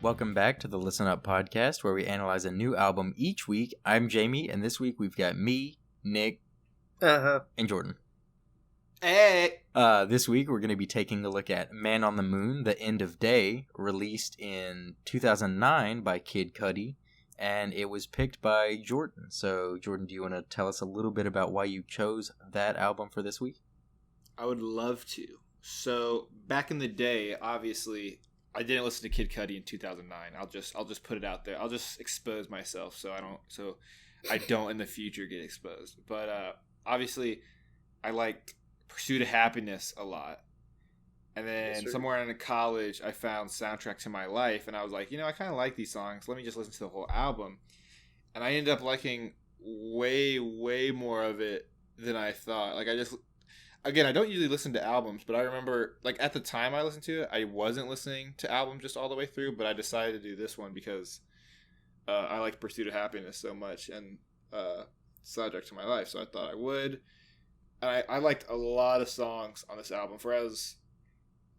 Welcome back to the Listen Up podcast, where we analyze a new album each week. I'm Jamie, and this week we've got me, Nick, and Jordan. Hey! This week we're going to be taking a look at Man on the Moon, The End of Day, released in 2009 by Kid Cudi, and it was picked by Jordan. So, Jordan, do you want to tell us a little bit about why you chose that album for this week? I would love to. So, back in the day, obviously, I didn't listen to Kid Cudi in 2009. I'll just put it out there. I'll just expose myself so I don't in the future get exposed. But obviously, I liked Pursuit of Happiness a lot. And then somewhere in college, I found Soundtrack to My Life, and I was like, I kind of like these songs. Let me just listen to the whole album. And I ended up liking way, way more of it than I thought. Again, I don't usually listen to albums, but I remember, at the time I listened to it, I wasn't listening to albums just all the way through, but I decided to do this one because I like Pursuit of Happiness so much and Soundtrack to My Life, so I thought I would. And I liked a lot of songs on this album, whereas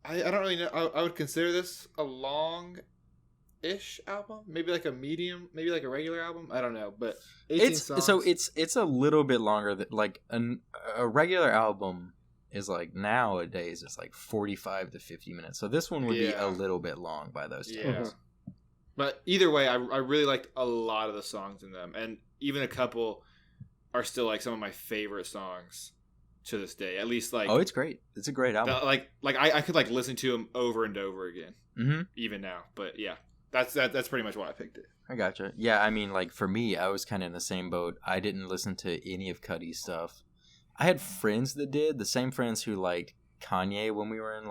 I don't really know, I would consider this a long-ish album, maybe like a medium, maybe like a regular album, I don't know, but 18 songs. So it's a little bit longer than, a regular album is nowadays it's 45 to 50 minutes. So this one would be a little bit long by those times. Yeah. But either way, I really liked a lot of the songs in them. And even a couple are still some of my favorite songs to this day. At least oh, it's great. It's a great album. I could listen to them over and over again. Mm-hmm. Even now. But yeah, that's pretty much why I picked it. I gotcha. Yeah, I mean, for me, I was kind of in the same boat. I didn't listen to any of Cudi's stuff. I had friends that did, the same friends who liked Kanye when we were in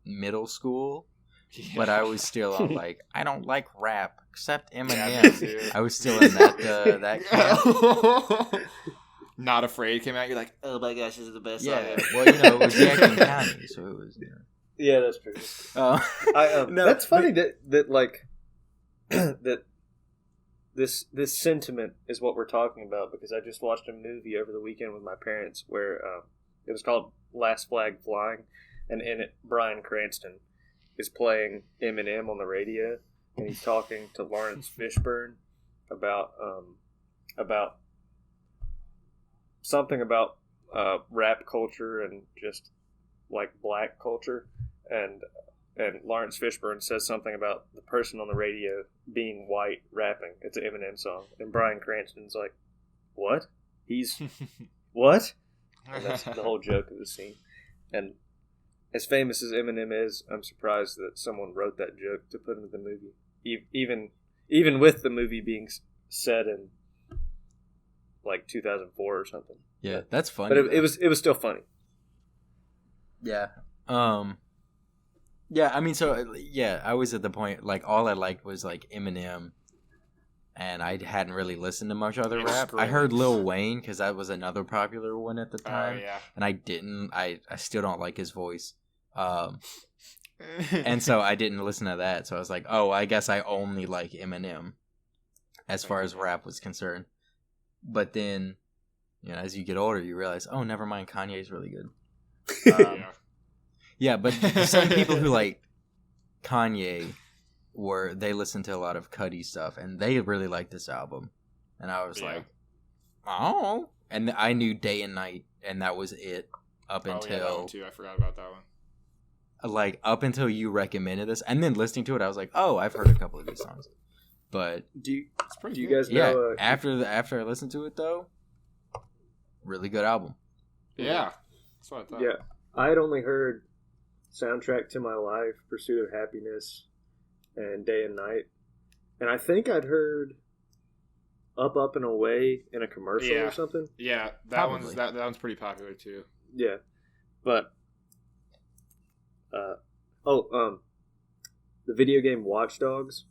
middle school, but I was still on I don't like rap except Eminem. Yeah, I was still in that camp. Not Afraid came out. You're like, oh my gosh, this is the best song ever. Well, it was Jack and County, so it was. Yeah, that's true. No, that's funny that this sentiment is what we're talking about, because I just watched a movie over the weekend with my parents where it was called Last Flag Flying, and in it Bryan Cranston is playing Eminem on the radio, and he's talking to Lawrence Fishburne about something about rap culture and just black culture, and Lawrence Fishburne says something about the person on the radio being white rapping. It's an Eminem song. And Bryan Cranston's like, what? He's... what? And that's the whole joke of the scene. And as famous as Eminem is, I'm surprised that someone wrote that joke to put into the movie. Even with the movie being set in 2004 or something. Yeah, that's funny. But it was still funny. Yeah. Yeah, I mean, I was at the point, all I liked was, Eminem, and I hadn't really listened to much other rap. I heard Lil Wayne, because that was another popular one at the time, and I still don't like his voice, and so I didn't listen to that, so I was like, oh, I guess I only like Eminem, as far as rap was concerned. But then, as you get older, you realize, oh, never mind, Kanye's really good. Yeah, but some people who like Kanye they listened to a lot of Cudi stuff, and they really liked this album. And I was like, oh. And I knew Day and Night, and that was it up until... that one too. I forgot about that one. Up until you recommended this, and then listening to it, I was like, oh, I've heard a couple of these songs. But... Do you guys know... after I listened to it, though, really good album. Yeah. That's what I thought. Yeah. I had only heard Soundtrack to My Life, Pursuit of Happiness, and Day and Night. And I think I'd heard Up and Away in a commercial or something. Yeah, that one's pretty popular too. Yeah. But the video game Watch Dogs.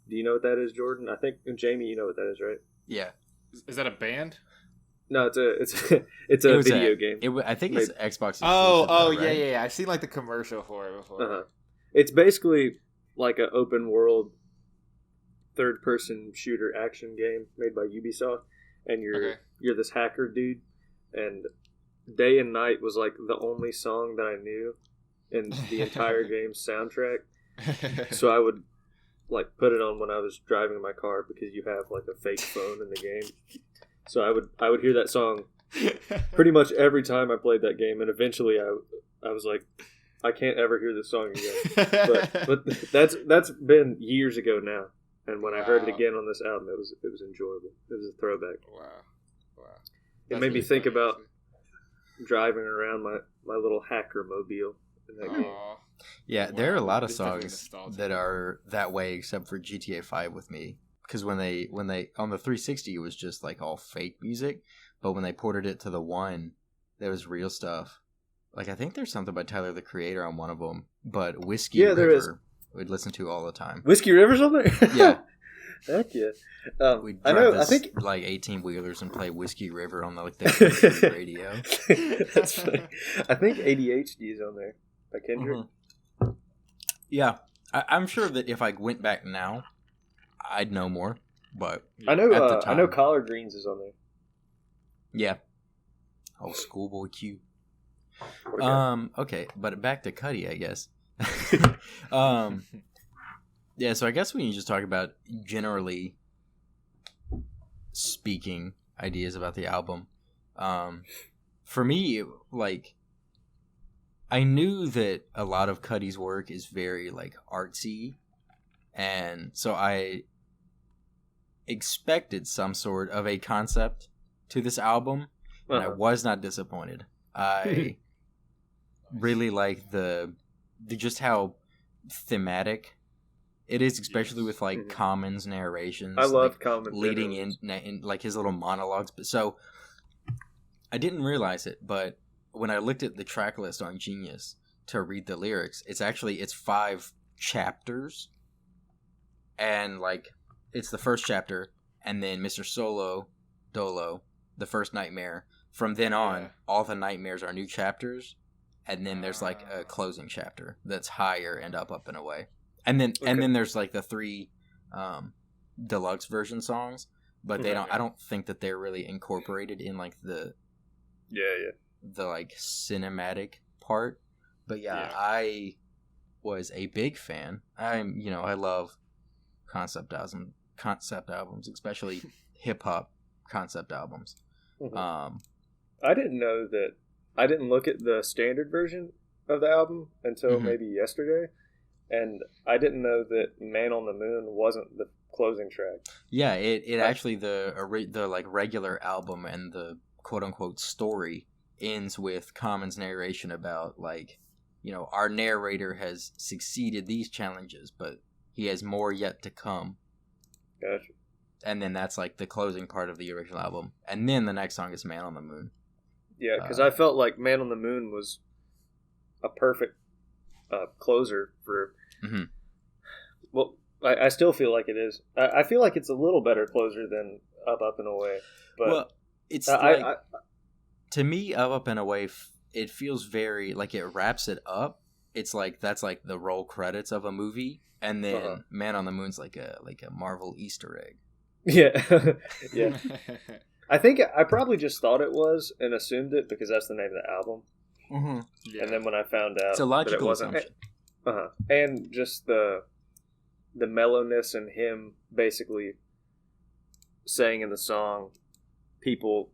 Do you know what that is, Jordan? I think Jamie, you know what that is, right? Yeah. Is that a band? No, it's a video game. I think it's Xbox exclusive. Oh, though, right? yeah. I've seen like the commercial for it before. Uh-huh. It's basically like an open world third person shooter action game made by Ubisoft, and you're this hacker dude, and Day and Night was like the only song that I knew in the entire game's soundtrack. So I would like put it on when I was driving my car because you have like a fake phone in the game. So I would hear that song pretty much every time I played that game, and eventually I was like, I can't ever hear this song again. But that's been years ago now, and when I heard it again on this album, it was enjoyable. It was a throwback. Wow. It made me think about driving around my little hacker mobile in that game. Yeah, there are a lot of songs that are that way, except for GTA 5 with me. Because when they on the 360 it was just like all fake music, but when they ported it to the One, there was real stuff. Like I think there's something by Tyler the Creator on one of them, but Whiskey River there is. We'd listen to all the time. Whiskey River's on there. Yeah, heck yeah. We'd I drive know. I think like 18 wheelers and play Whiskey River on the radio. That's funny. I think ADHD is on there by Kendrick. Mm-hmm. Yeah, I'm sure that if I went back now, I'd know more. But I know. at the time, I know Collard Greens is on there. Yeah. Oh, Schoolboy Q. Okay. Okay, but back to Cudi, I guess. Yeah, so I guess we can just talk about generally speaking ideas about the album. For me, like, I knew that a lot of Cudi's work is very like artsy, and so I expected some sort of a concept to this album, and I was not disappointed. I really like the just how thematic it is, especially with like Common's narrations. I love like, Common leading in like his little monologues. But so I didn't realize it, but when I looked at the track list on Genius to read the lyrics, it's 5 chapters, and like it's the first chapter, and then Mr. Solo Dolo, the first nightmare. From then on, all the nightmares are new chapters, and then there's like a closing chapter that's higher and up and away, and then there's like the 3 deluxe version songs, but they don't. I don't think that they're really incorporated in like the like cinematic part. But I was a big fan. I love concept albums, especially hip hop concept albums. I didn't know that. I didn't look at the standard version of the album until maybe yesterday, and I didn't know that "Man on the Moon" wasn't the closing track. Yeah, it actually the like regular album and the quote unquote story ends with Common's narration about like, our narrator has succeeded these challenges, but he has more yet to come. Gotcha. And then that's like the closing part of the original album, and then the next song is "Man on the Moon." Yeah, because I felt like "Man on the Moon" was a perfect closer for. Well, I still feel like it is. I feel like it's a little better closer than Up and Away. But it's to me, Up and Away, it feels very like it wraps it up. It's like that's like the roll credits of a movie, and then "Man on the Moon's like a Marvel Easter egg. Yeah, yeah. I think I probably just thought it was and assumed it because that's the name of the album. Yeah. And then when I found out, it's a logical that it wasn't, assumption. And just the mellowness and him basically saying in the song, people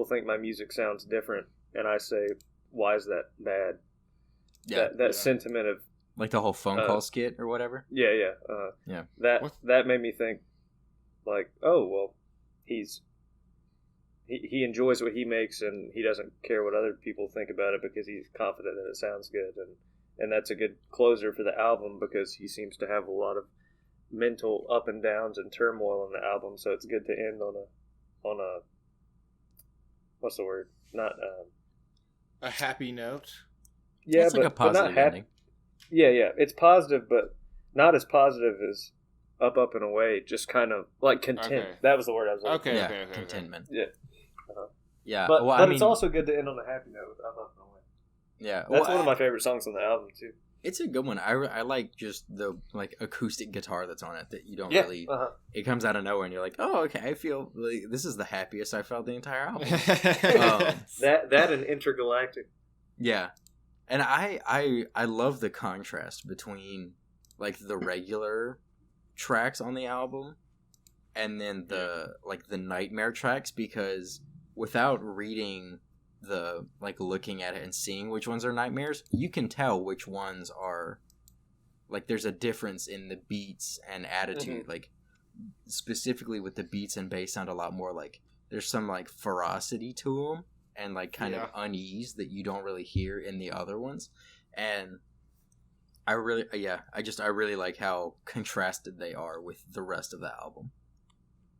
think my music sounds different, and I say, why is that bad? Yeah, that sentiment of like the whole phone call skit or whatever. Yeah. That made me think, like, oh well, he enjoys what he makes, and he doesn't care what other people think about it because he's confident that it sounds good, and that's a good closer for the album because he seems to have a lot of mental up and downs and turmoil in the album, so it's good to end on a what's the word? Not a happy note. Yeah, it's like a positive ending. Yeah, it's positive, but not as positive as Up and Away. Just kind of like content. Okay. That was the word I was looking for. Contentment. Yeah. Yeah, But well, but I mean, it's also good to end on a happy note. I love No Way. yeah, That's well, one of my favorite songs on the album too. It's a good one. I like just the like acoustic guitar that's on it that you don't Yeah, really. It comes out of nowhere, and you're like, oh, okay. I feel like this is the happiest I felt the entire album. That and Intergalactic. Yeah, and I love the contrast between like the regular tracks on the album and then the like the nightmare tracks, because without reading the like looking at it and seeing which ones are nightmares, you can tell which ones are like there's a difference in the beats and attitude. Like specifically with the beats and bass sound a lot more like there's some like ferocity to them and like kind of unease that you don't really hear in the other ones. And I really like how contrasted they are with the rest of the album.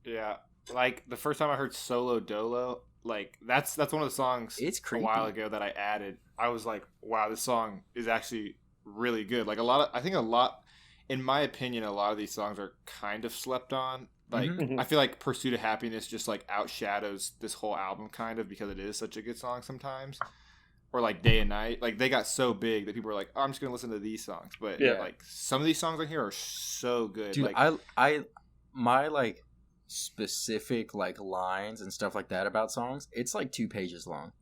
Yeah, like the first time I heard Solo Dolo, like that's one of the songs It's creepy. a while ago that I added. I was like, wow, this song is actually really good. Like in my opinion, a lot of these songs are kind of slept on. Like I feel like Pursuit of Happiness just like outshadows this whole album kind of because it is such a good song sometimes. Or like Day and Night, like they got so big that people were like, "Oh, I'm just gonna listen to these songs." But like some of these songs on here are so good. Dude, like, my like specific like lines and stuff like that about songs, it's like 2 pages long.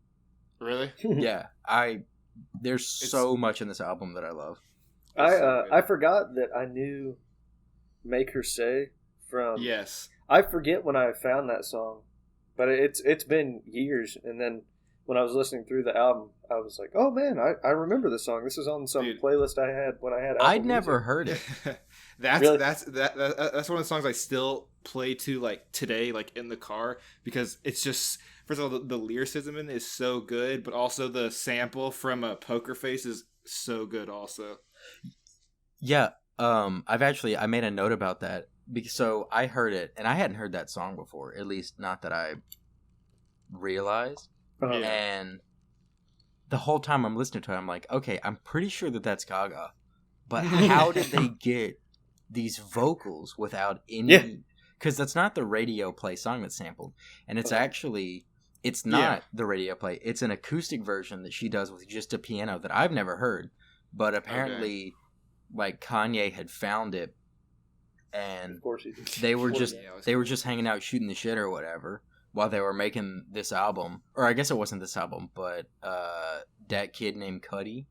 Really? Yeah, there's so much in this album that I love. I forgot that I knew Make Her Say from. Yes. I forget when I found that song, but it's been years, and then when I was listening through the album, I was like, "Oh man, I remember this song. This is on some playlist I had when I had Apple I'd Music." never heard it. That's Really? that's one of the songs I still play to like today, like in the car, because it's just first of all the lyricism in it is so good, but also the sample from Poker Face is so good also. Yeah, I made a note about that because so I heard it and I hadn't heard that song before, at least not that I realized. And the whole time I'm listening to it, I'm like, okay, I'm pretty sure that that's Gaga, but how did they get these vocals without any? Yeah. Because that's not the radio play song that's sampled, and it's actually it's not the radio play. It's an acoustic version that she does with just a piano that I've never heard, but apparently, like Kanye had found it, and Of course he did. they were just hanging out shooting the shit or whatever while they were making this album, or I guess it wasn't this album, but that Kid named Cudi,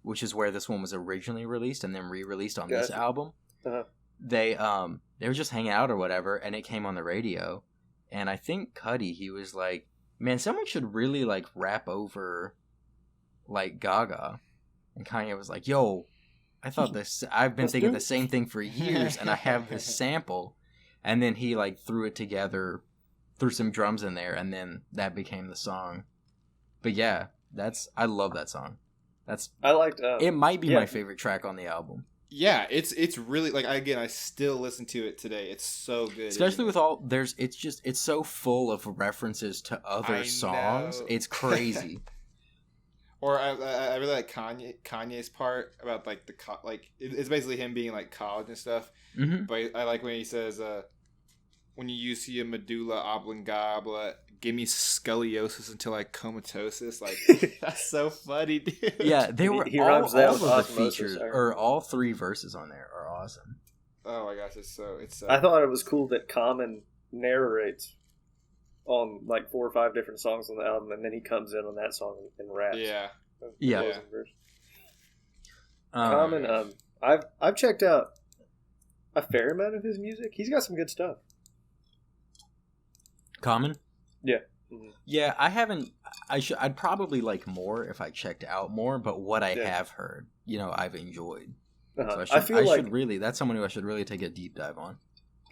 which is where this one was originally released and then re-released on this album. They were just hanging out or whatever, and it came on the radio, and I think Cudi, he was like, man, someone should really like rap over like Gaga, and Kanye was like, yo, I've been thinking the same thing for years, and I have this sample, and then he like threw it together, threw some drums in there, and then that became the song. But yeah, I love that song. I liked. It might be my favorite track on the album. Yeah, it's really like I still listen to it today. It's so good, especially with it's so full of references to other songs. It's crazy. Or I really like Kanye's part about like it's basically him being like college and stuff. Mm-hmm. But I like when he says, "When you use your medulla oblongata, give me scoliosis until I comatosis." Like that's so funny, dude. Yeah, they were he all rhymes that of with the osmosis, features or all 3 verses on there are awesome. Oh my gosh, it's so. I thought it was cool that Common narrates on like 4 or 5 different songs on the album, and then he comes in on that song and raps. Yeah. Common. I've checked out a fair amount of his music. He's got some good stuff. Common? Yeah. Mm-hmm. Yeah, I haven't. I'd probably like more if I checked out more, but what I have heard, I've enjoyed. So I should really. That's someone who I should really take a deep dive on.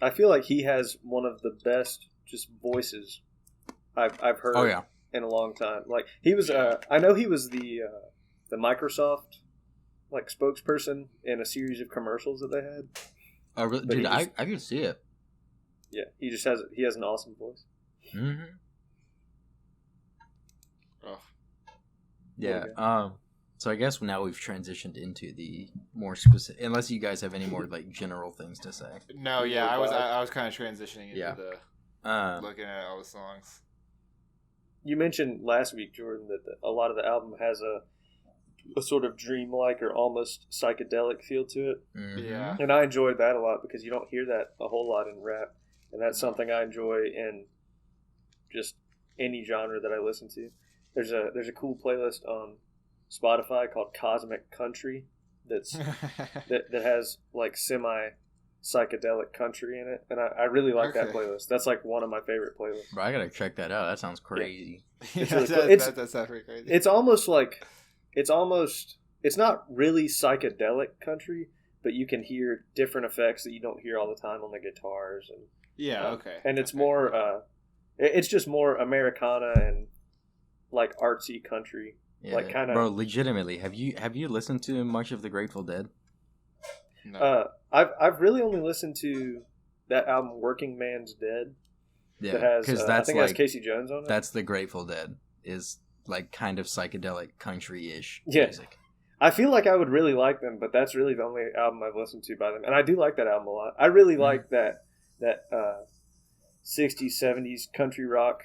I feel like he has one of the best just voices I've heard. Oh yeah. In a long time. Like he was. I know he was the Microsoft like spokesperson in a series of commercials that they had. Oh really? Dude, I could see it. Yeah, he has an awesome voice. Mm-hmm. Oh. Yeah. Okay. So I guess now we've transitioned into the more specific. Unless you guys have any more like general things to say. No, yeah, I was kind of transitioning into the looking at all the songs. you mentioned last week, Jordan, that a lot of the album has a sort of dreamlike or almost psychedelic feel to it. Mhm. Yeah. And I enjoyed that a lot because you don't hear that a whole lot in rap. And that's something I enjoy in just any genre that I listen to. There's a cool playlist on Spotify called Cosmic Country that has like semi psychedelic country in it, and I really like that Okay. playlist. That's like one of my favorite playlists. Bro, I gotta check that out. That sounds crazy. It's Yeah, really cool. that's pretty crazy. It's not really psychedelic country, but you can hear different effects that you don't hear all the time on the guitars, and yeah, okay. and it's Okay. more it's just more Americana and like artsy country. Yeah. Like, kinda- Bro, legitimately, have you listened to much of the Grateful Dead? No. I've really only listened to that album Working Man's Dead Yeah, that has because I that's think it has like Casey Jones on it. that's the Grateful Dead is like kind of psychedelic country-ish Yeah. music. I feel like I would really like them, but that's really the only album I've listened to by them, and I do like that album a lot. I really like that 60s 70s country rock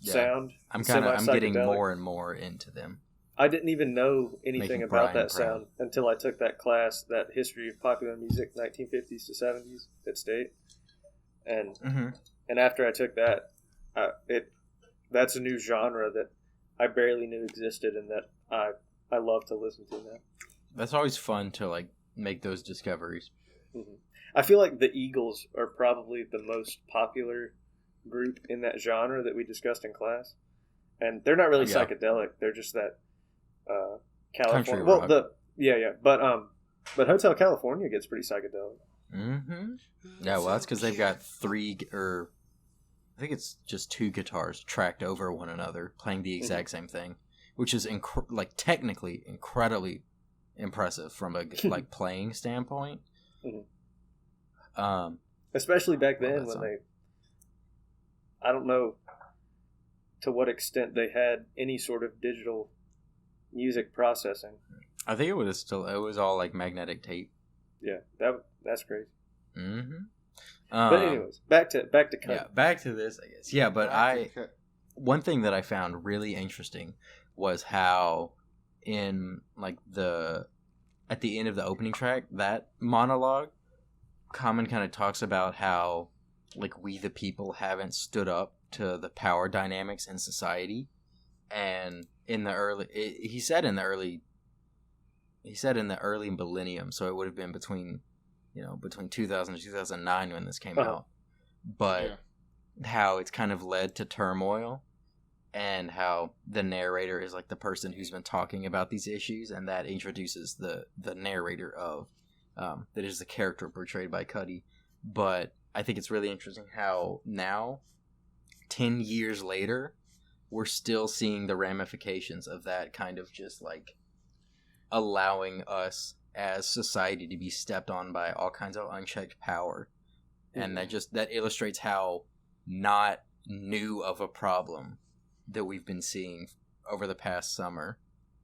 Yeah. sound. I'm getting Semi-psychedelic. more and more into them. I didn't even know anything Making about Brian that proud. sound until I took that class, that history of popular music, 1950s to 70s at State, and Mm-hmm. and after I took that, that's a new genre that I barely knew existed, and that I love to listen to now. That's always fun to like make those discoveries. hmm I feel like the Eagles are probably the most popular group in that genre that we discussed in class, and they're not really Yeah. psychedelic. They're just that Country California. rock. But Hotel California gets pretty psychedelic. Mm-hmm. Yeah, well, that's because they've got I think it's just two guitars tracked over one another, playing the exact same thing, which is like technically incredibly impressive from a like playing standpoint. Mhm. Especially back Love then that when song. I don't know to what extent they had any sort of digital music processing. I think it was all like magnetic tape. Yeah, that's crazy. Mm-hmm. But anyways, back to Cudi. Yeah, back to this, I guess. Yeah, but one thing that I found really interesting was how in like at the end of the opening track, that monologue, Common kind of talks about how like we the people haven't stood up to the power dynamics in society, and he said in the early millennium, so it would have been between 2000 and 2009 when this came out, but how it's kind of led to turmoil, and how the narrator is like the person who's been talking about these issues, and that introduces the narrator of that is the character portrayed by Cudi. But I think it's really interesting how now, 10 years later, we're still seeing the ramifications of that kind of just like allowing us as society to be stepped on by all kinds of unchecked power. And that illustrates how not new of a problem that we've been seeing over the past summer,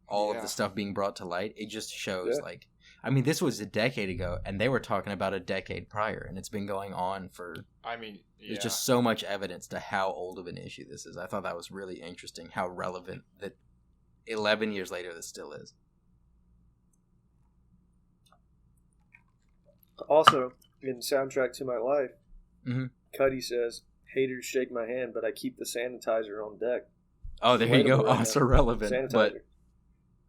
all of the stuff being brought to light. It just shows like, I mean, this was a decade ago, and they were talking about a decade prior, and it's been going on for. I mean, there's just so much evidence to how old of an issue this is. I thought that was really interesting, how relevant that 11 years later this still is. Also, in Soundtrack to My Life, Mhm. Cudi says, "Haters shake my hand, but I keep the sanitizer on deck." Oh, there you go. Relatable right Also now. relevant, but Sanitizer.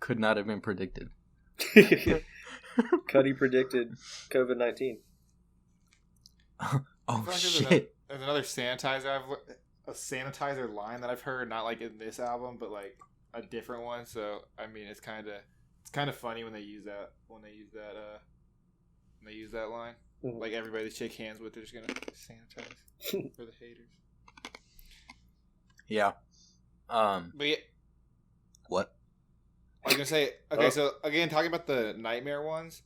could not have been predicted. Cudi predicted COVID-19. Oh, I feel like shit. There's another a sanitizer line that I've heard, not like in this album, but like a different one. So I mean, it's kind of funny when they use that line. Mhm. Like everybody they shake hands with, they're just gonna sanitize for the haters. Yeah. But yeah, What? I was gonna say, okay, so again, talking about the nightmare ones,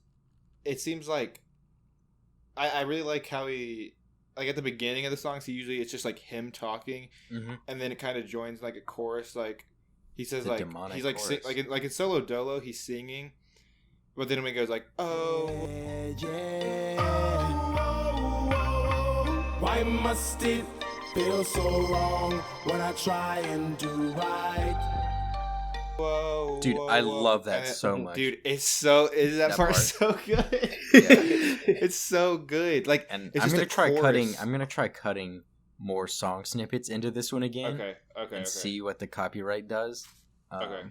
it seems like I really like how he, like at the beginning of the songs, it's just like him talking, Mm-hmm. and then it kind of joins like a chorus, like he says The like demonic he's like chorus. like in Solo Dolo, he's singing, but then when he goes like, oh, Why must it Feels so wrong when I try and do right. Whoa, Dude, whoa, I whoa. love that so much. Dude, is that part part. so good? Yeah. It's so good. Like, And it's I'm just gonna a try chorus. cutting. I'm gonna try cutting more song snippets into this one again. Okay. See what the copyright does. Okay.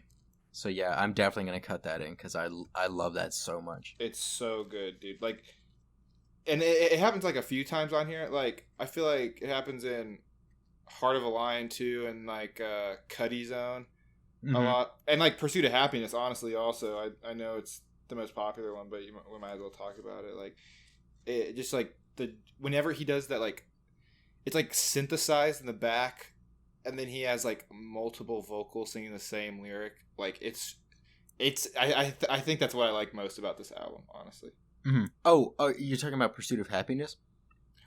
So yeah, I'm definitely gonna cut that in because I love that so much. It's so good, dude. Like, and it happens like a few times on here. Like, I feel like it happens in Heart of a Lion too, and like Cudi Zone a lot, and like Pursuit of Happiness. Honestly, also, I know it's the most popular one, but we might as well talk about it. Like, it just like whenever he does that, like, it's like synthesized in the back, and then he has like multiple vocals singing the same lyric. Like, I think that's what I like most about this album, honestly. Mm-hmm. Oh, you're talking about Pursuit of Happiness?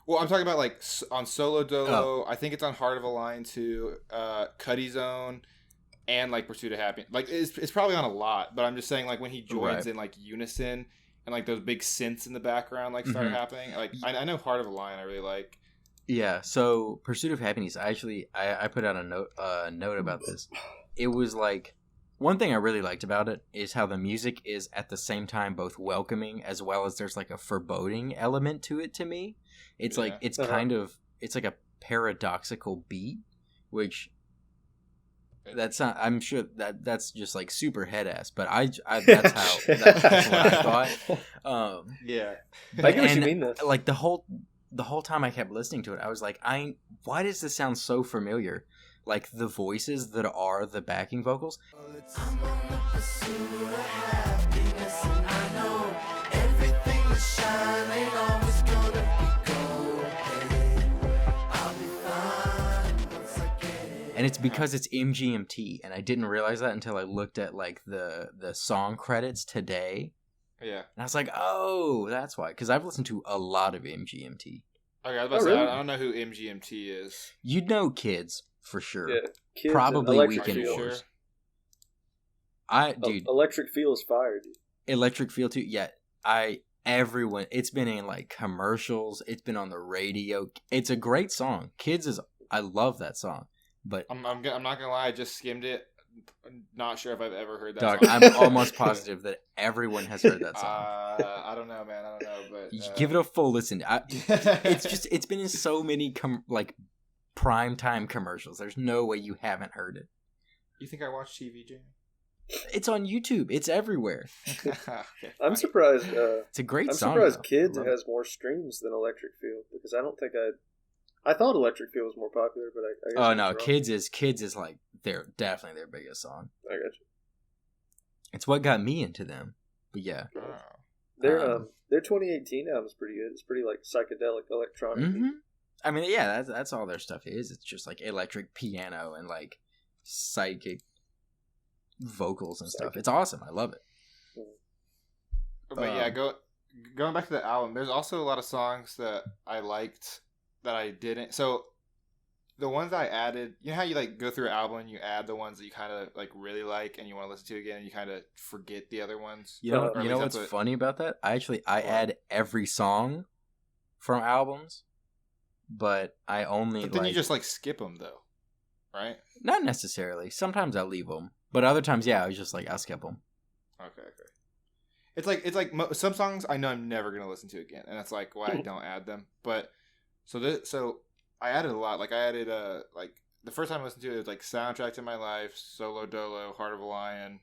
Well, I'm talking about like on Solo Dolo. I think it's on Heart of a Lion too. Cudi Zone, and like Pursuit of Happiness. Like, it's probably on a lot, but I'm just saying, like, when he joins in like unison and like those big synths in the background like start happening. Like, I know Heart of a Lion I really like. Yeah. So Pursuit of Happiness. I put out a note about this. It was like, one thing I really liked about it is how the music is at the same time both welcoming as well as there's like a foreboding element to it. To me, it's like it's kind of, it's like a paradoxical beat, which that's not, I'm sure that's just like super head ass, but that's what I thought. Yeah, I get what you mean though. Like the whole time I kept listening to it, I was like, why does this sound so familiar? Like the voices that are the backing vocals. I'm on the pursuit of happiness, and I know everything that shine ain't always gonna be gold. Hey, I'll be fine once I get it. And it's because it's MGMT, and I didn't realize that until I looked at like the song credits today. Yeah. And I was like, oh, that's why. Because I've listened to a lot of MGMT. Okay, I was about to say, really? I don't know who MGMT is. You'd know Kids for sure. Yeah, Kids Probably and Weekend Feel. Wars. Sure? Dude, Electric Feel is fire, dude. Electric Feel too. Yeah, everyone. It's been in like commercials. It's been on the radio. It's a great song. Kids is. I love that song. But I'm not gonna lie, I just skimmed it. I'm not sure if I've ever heard that dog, song. I'm almost positive that everyone has heard that song. I don't know, man. I don't know, but You give it a full listen. It's been in so many like prime time commercials. There's no way you haven't heard it. You think I watch TV, Jamie? It's on YouTube. It's everywhere. Okay, I'm surprised. It's a great I'm song. surprised though. Kids I love it. has more streams than Electric Feel, because I don't think I thought Electric Feel was more popular, but I guess Oh I no, was wrong. Kids is like definitely their biggest song. I got you. It's what got me into them. But yeah. Oh. Their 2018 album's pretty good. It's pretty like psychedelic electronic. Mm-hmm. I mean, yeah, that's all their stuff is. It's just like electric piano and like psychic vocals and stuff. It's awesome. I love it. But yeah, going back to the album, there's also a lot of songs that I liked that I didn't. So the ones I added, you know how you like go through an album and you add the ones that you kind of like really like and you want to listen to again, and you kind of forget the other ones. You know, Or at you know least what's funny about that? I add every song from albums, but I only But then you just like skip them though, right? not necessarily. Sometimes I leave them, but other times, yeah, I was just like I'll skip them. Okay. It's like some songs I know I'm never gonna listen to again, and that's like why I don't add them. But so I added a lot. Like I added like the first time I listened to it was like Soundtrack to My Life, Solo Dolo, Heart of a Lion,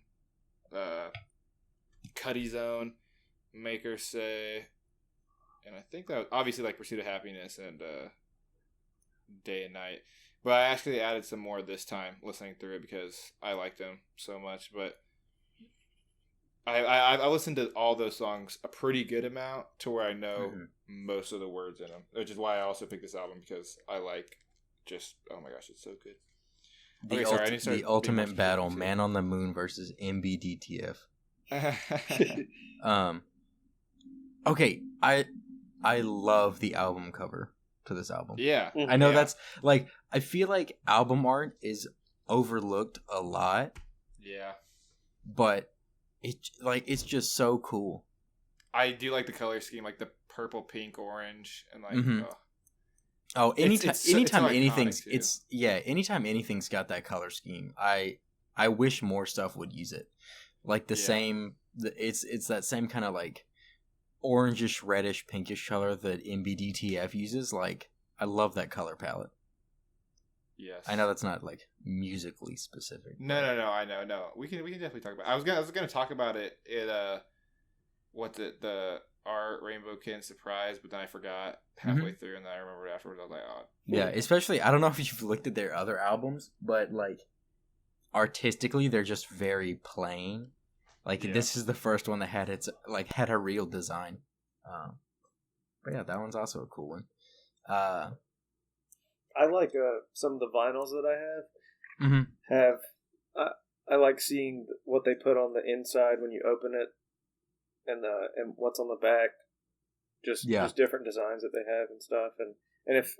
Cudi Zone, Make Her Say, and I think that was obviously like Pursuit of Happiness and Day and Night. But I actually added some more this time listening through it because I liked them so much. But I listened to all those songs a pretty good amount to where I know most of the words in them, which is why I also picked this album, because I like just, oh my gosh, it's so good. The ultimate battle, Man on the Moon versus MBDTF. Okay, I love the album cover to this album. Yeah. I know that's like, I feel like album art is overlooked a lot. Yeah. But it's just so cool. I do like the color scheme, like the purple, pink, orange, and like Oh, anytime iconic, anything's too. anytime anything's got that color scheme, I wish more stuff would use it. Like it's that same kind of like orangish, reddish, pinkish color that MBDTF uses. Like, I love that color palette. Yes. I know that's not like musically specific. No, I know. No, we can definitely talk about it. I was gonna talk about it at our Rainbow Kitten surprise, but then I forgot halfway through, and then I remembered afterwards. I was like, oh. Yeah, especially, I don't know if you've looked at their other albums, but like artistically, they're just very plain. Like, this is the first one that had a real design. But yeah, that one's also a cool one. I like some of the vinyls that I have. I like seeing what they put on the inside when you open it, and what's on the back. Just different designs that they have and stuff. And if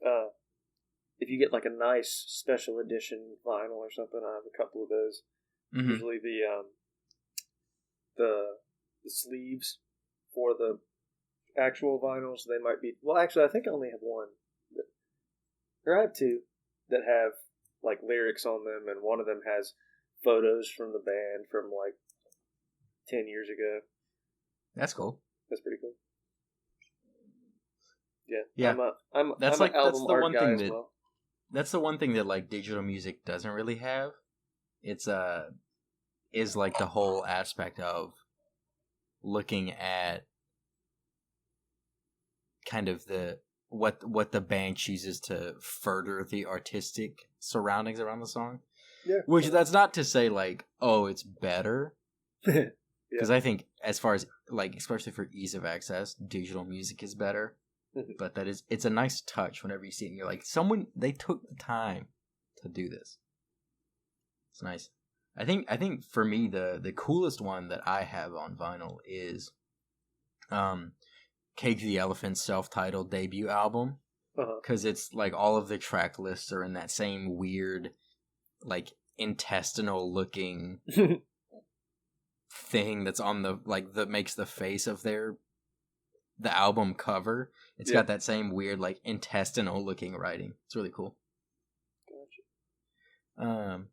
you get like a nice special edition vinyl or something, I have a couple of those. Usually the sleeves for the actual vinyls, they might be, well, actually I think I only have one, or I have two that have like lyrics on them, and one of them has photos from the band from like 10 years ago. That's cool. That's pretty cool. Yeah. I'm that's an album the art one guy thing as that well. that's the one thing that like digital music doesn't really have. It's is like the whole aspect of looking at kind of what the band chooses to further the artistic surroundings around the song. Yeah. Which that's not to say like, oh, it's better. Because I think as far as like, especially for ease of access, digital music is better. But it's a nice touch whenever you see it and you're like, they took the time to do this. It's nice. I think for me the coolest one that I have on vinyl is Cage the Elephant's self-titled debut album, because it's like all of the track lists are in that same weird like intestinal looking thing that's on the like that makes the face of the album cover. It's got that same weird like intestinal looking writing. It's really cool. Gotcha.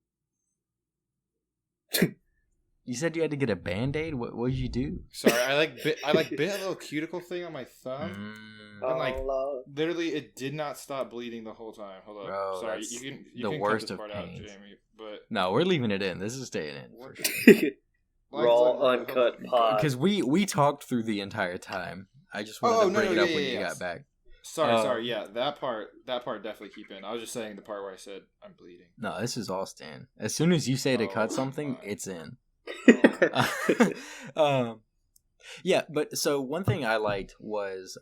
You said you had to get a Band-Aid? What did you do? Sorry, I bit a little cuticle thing on my thumb. And like literally it did not stop bleeding the whole time. Hold up. Bro, sorry, that's you the can worst cut this of part pains. out, Jamie, but No, we're leaving it in. This is staying in. For sure. Raw, uncut pod. Because we talked through the entire time. I just wanted to bring it up when you got back. Sorry, yeah, that part definitely keep in. I was just saying the part where I said I'm bleeding. No, this is all Stan. As soon as you say to cut something, it's in. Yeah, but so one thing I liked was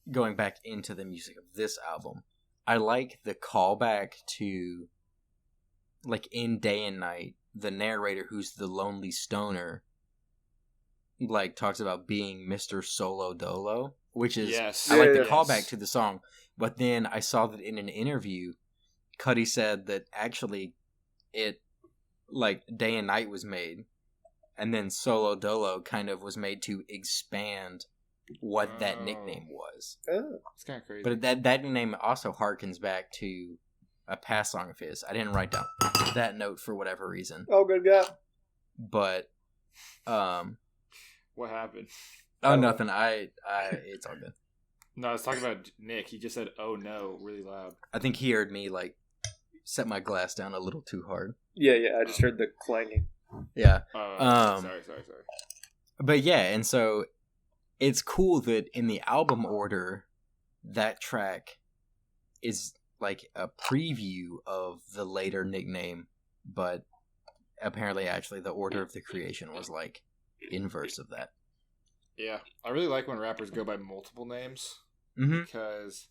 going back into the music of this album. I like the callback to like in Day and Night, the narrator who's the lonely stoner like talks about being Mr. Solo Dolo, which is I like the callback to the song. But then I saw that in an interview, Cudi said that actually it like Day and Night was made, and then Solo Dolo kind of was made to expand what that nickname was. It's kind of crazy. But that name also harkens back to a past song of his. I didn't write down that note for whatever reason. Oh, good guy. But what happened? Oh, nothing. It's all good. No, I was talking about Nick. He just said, "Oh no," really loud. I think he heard me like set my glass down a little too hard. Yeah. I just heard the clanging. Yeah. Sorry. But yeah, and so it's cool that in the album order, that track is like a preview of the later nickname, but apparently actually the order of the creation was like inverse of that. Yeah, I really like when rappers go by multiple names Mm-hmm. because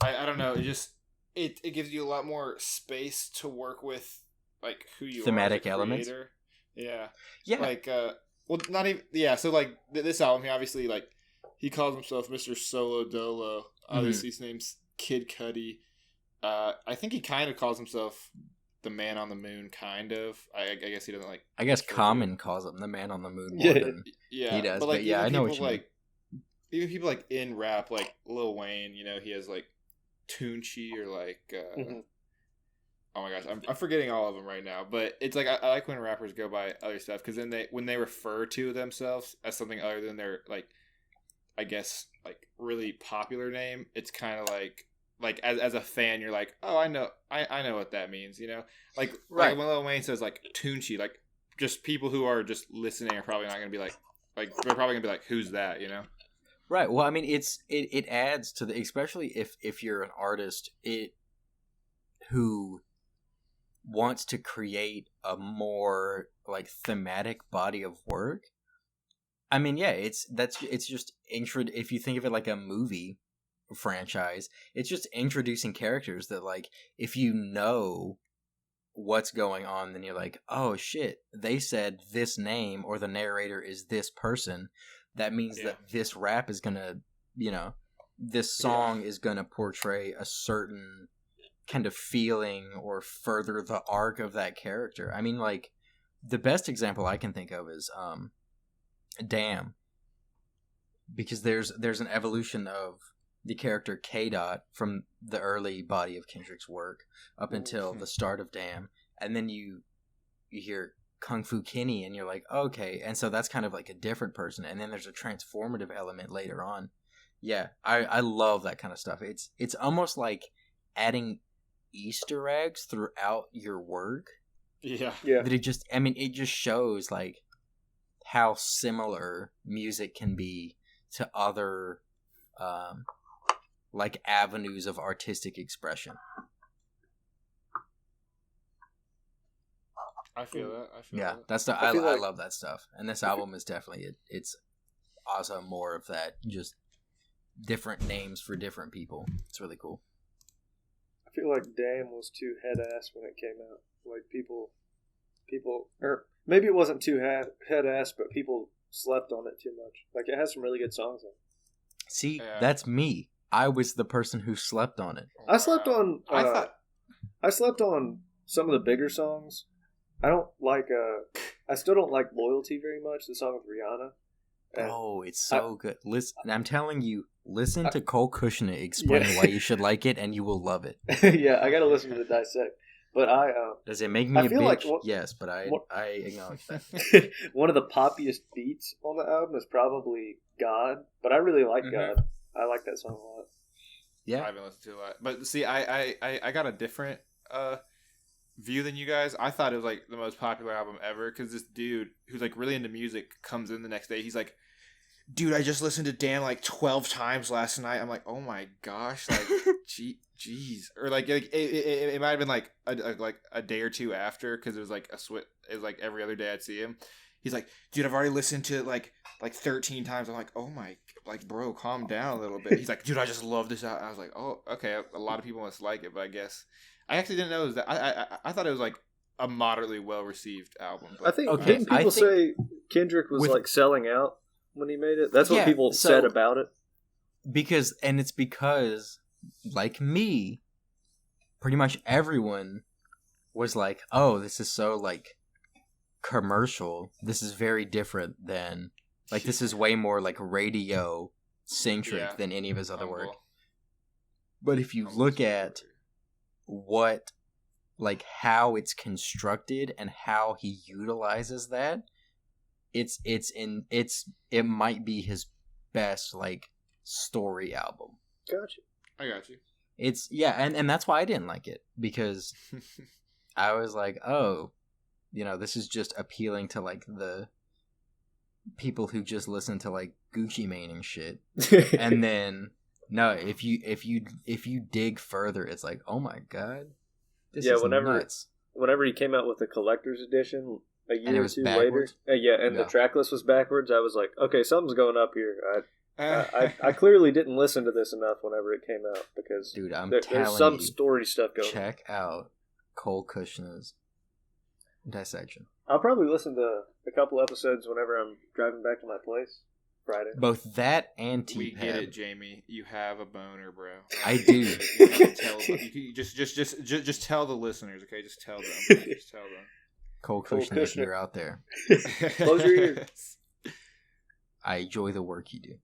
I don't know, it gives you a lot more space to work with, like who you Thematic are as a elements. creator. Yeah, Yeah. like well, not even So like this album, he obviously like he calls himself Mr. Solo Dolo. Obviously, his name's Kid Cudi. I think he kind of calls himself the Man on the Moon, kind of. I guess he doesn't like. I guess Common calls him the Man on the Moon more than he does. But yeah, I know what you mean. Even people like in rap, like Lil Wayne, you know, he has like Tunchi or like Mhm. oh my gosh, I'm forgetting all of them right now. But it's like I like when rappers go by other stuff because then when they refer to themselves as something other than their like, I guess like really popular name, it's kind of like as a fan, you're like, oh, I know what that means, you know, like Right. like when Lil Wayne says like Tunchi, like just people who are just listening are probably not gonna be like they're probably gonna be like, who's that, you know? Right. Well, I mean, it adds to the, especially if you're an artist who wants to create a more like thematic body of work. I mean, yeah, it's just if you think of it like a movie franchise, it's just introducing characters that, like, if you know what's going on, then you're like, oh shit, they said this name, or the narrator is this person. That means that this rap is gonna, this song is gonna portray a certain kind of feeling or further the arc of that character. I mean, like, the best example I can think of is Damn, because there's an evolution of the character K Dot from the early body of Kendrick's work up until the start of Damn, and then you hear Kung Fu Kenny and you're like, okay, and so that's kind of like a different person, and then there's a transformative element later on. Yeah, I love that kind of stuff. It's almost like adding Easter eggs throughout your work. Yeah. That it just shows like how similar music can be to other like avenues of artistic expression. I feel that. Yeah, that. I like- love that stuff, and this album is definitely it's also more of that, just different names for different people. It's really cool. I feel like Damn was too head ass when it came out. Like people, or maybe it wasn't too head ass, but people slept on it too much. Like, it has some really good songs on it. See, Yeah. that's me. I was the person who slept on it. I slept on. I slept on some of the bigger songs. I don't like. I still don't like "Loyalty" very much. The song with Rihanna. And Oh, it's so good. Listen, I'm telling you, listen to Cole Cushner explain why you should like it, and you will love it. yeah, I got to listen to the dissect. But Does it make me I a feel bitch? like Yes, but I acknowledge that. one of the poppiest beats on the album is probably "God," but I really like "God." I like that song a lot. Yeah, I haven't listened to a lot, but see, I got a different view than you guys. I thought it was like the most popular album ever because this dude who's like really into music comes in the next day. He's like, dude, I just listened to Damn like 12 times last night. I'm like, oh my gosh, like, jeez, or like it might have been like a day or two after because it was like it was like every other day I'd see him. He's like, dude, I've already listened to it like 13 times. I'm like, oh my, like, bro, calm down a little bit. He's like, dude, I just love this album. I was like, oh, okay, a lot of people must like it, but I guess I actually didn't know it was that. I thought it was like a moderately well received album. But I think Okay, didn't people I think- say Kendrick was with- like selling out when he made it? That's what Yeah, people so- said about it. because like me, pretty much everyone was like, oh, this is so like commercial. This is very different than, like, this is way more like radio centric Yeah. than any of his other work. Humble. But if you look at what, like, how it's constructed and how he utilizes that, it might be his best like story album. Gotcha. I got you. It's and that's why I didn't like it, because I was like, oh, this is just appealing to like the people who just listen to like Gucci Mane and shit. And then no, if you dig further, it's like, oh my god, this is nuts. Whenever he came out with the collector's edition a And it year or was two backwards? later, and the track list was backwards, I was like, okay, something's going up here. I clearly didn't listen to this enough whenever it came out, because Dude, I'm there's telling some you, story stuff going on. check out Cole Cushner's dissection. I'll probably listen to a couple episodes whenever I'm driving back to my place Friday. Both that and We get it, T-Pad. Jamie. You have a boner, bro. I do. You can tell, you just tell the listeners, okay? Just tell them. Just tell them. Cole Cole Cushner, if Cushner. you're out there, Close your ears. I enjoy the work you do.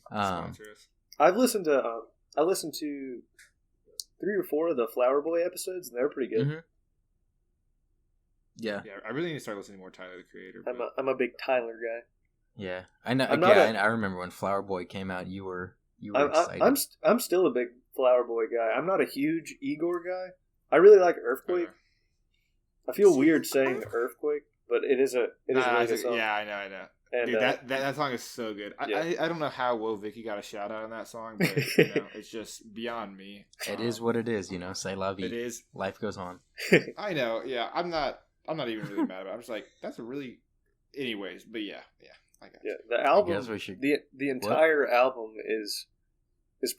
Sponsor us. I've listened to I listened to 3 or 4 of the Flower Boy episodes, and they're pretty good. Mm-hmm. Yeah. Yeah, I really need to start listening more to Tyler the Creator. But... I'm a big Tyler guy. Yeah, I know. I'm I remember when Flower Boy came out. You were excited. I'm still a big Flower Boy guy. I'm not a huge Igor guy. I really like Earthquake. I feel weird saying Earthquake, but it is a really good song. Yeah, I know. And, dude, that song is so good. Yeah. I don't know how Will Vicky got a shout out on that song, but you know, it's just beyond me. It is what it is, say la vie. It is. Life goes on. I know. Yeah, I'm not even really mad about it. I'm just like, that's a really. Anyways, but yeah, I got you. The album, I guess we should... the entire album is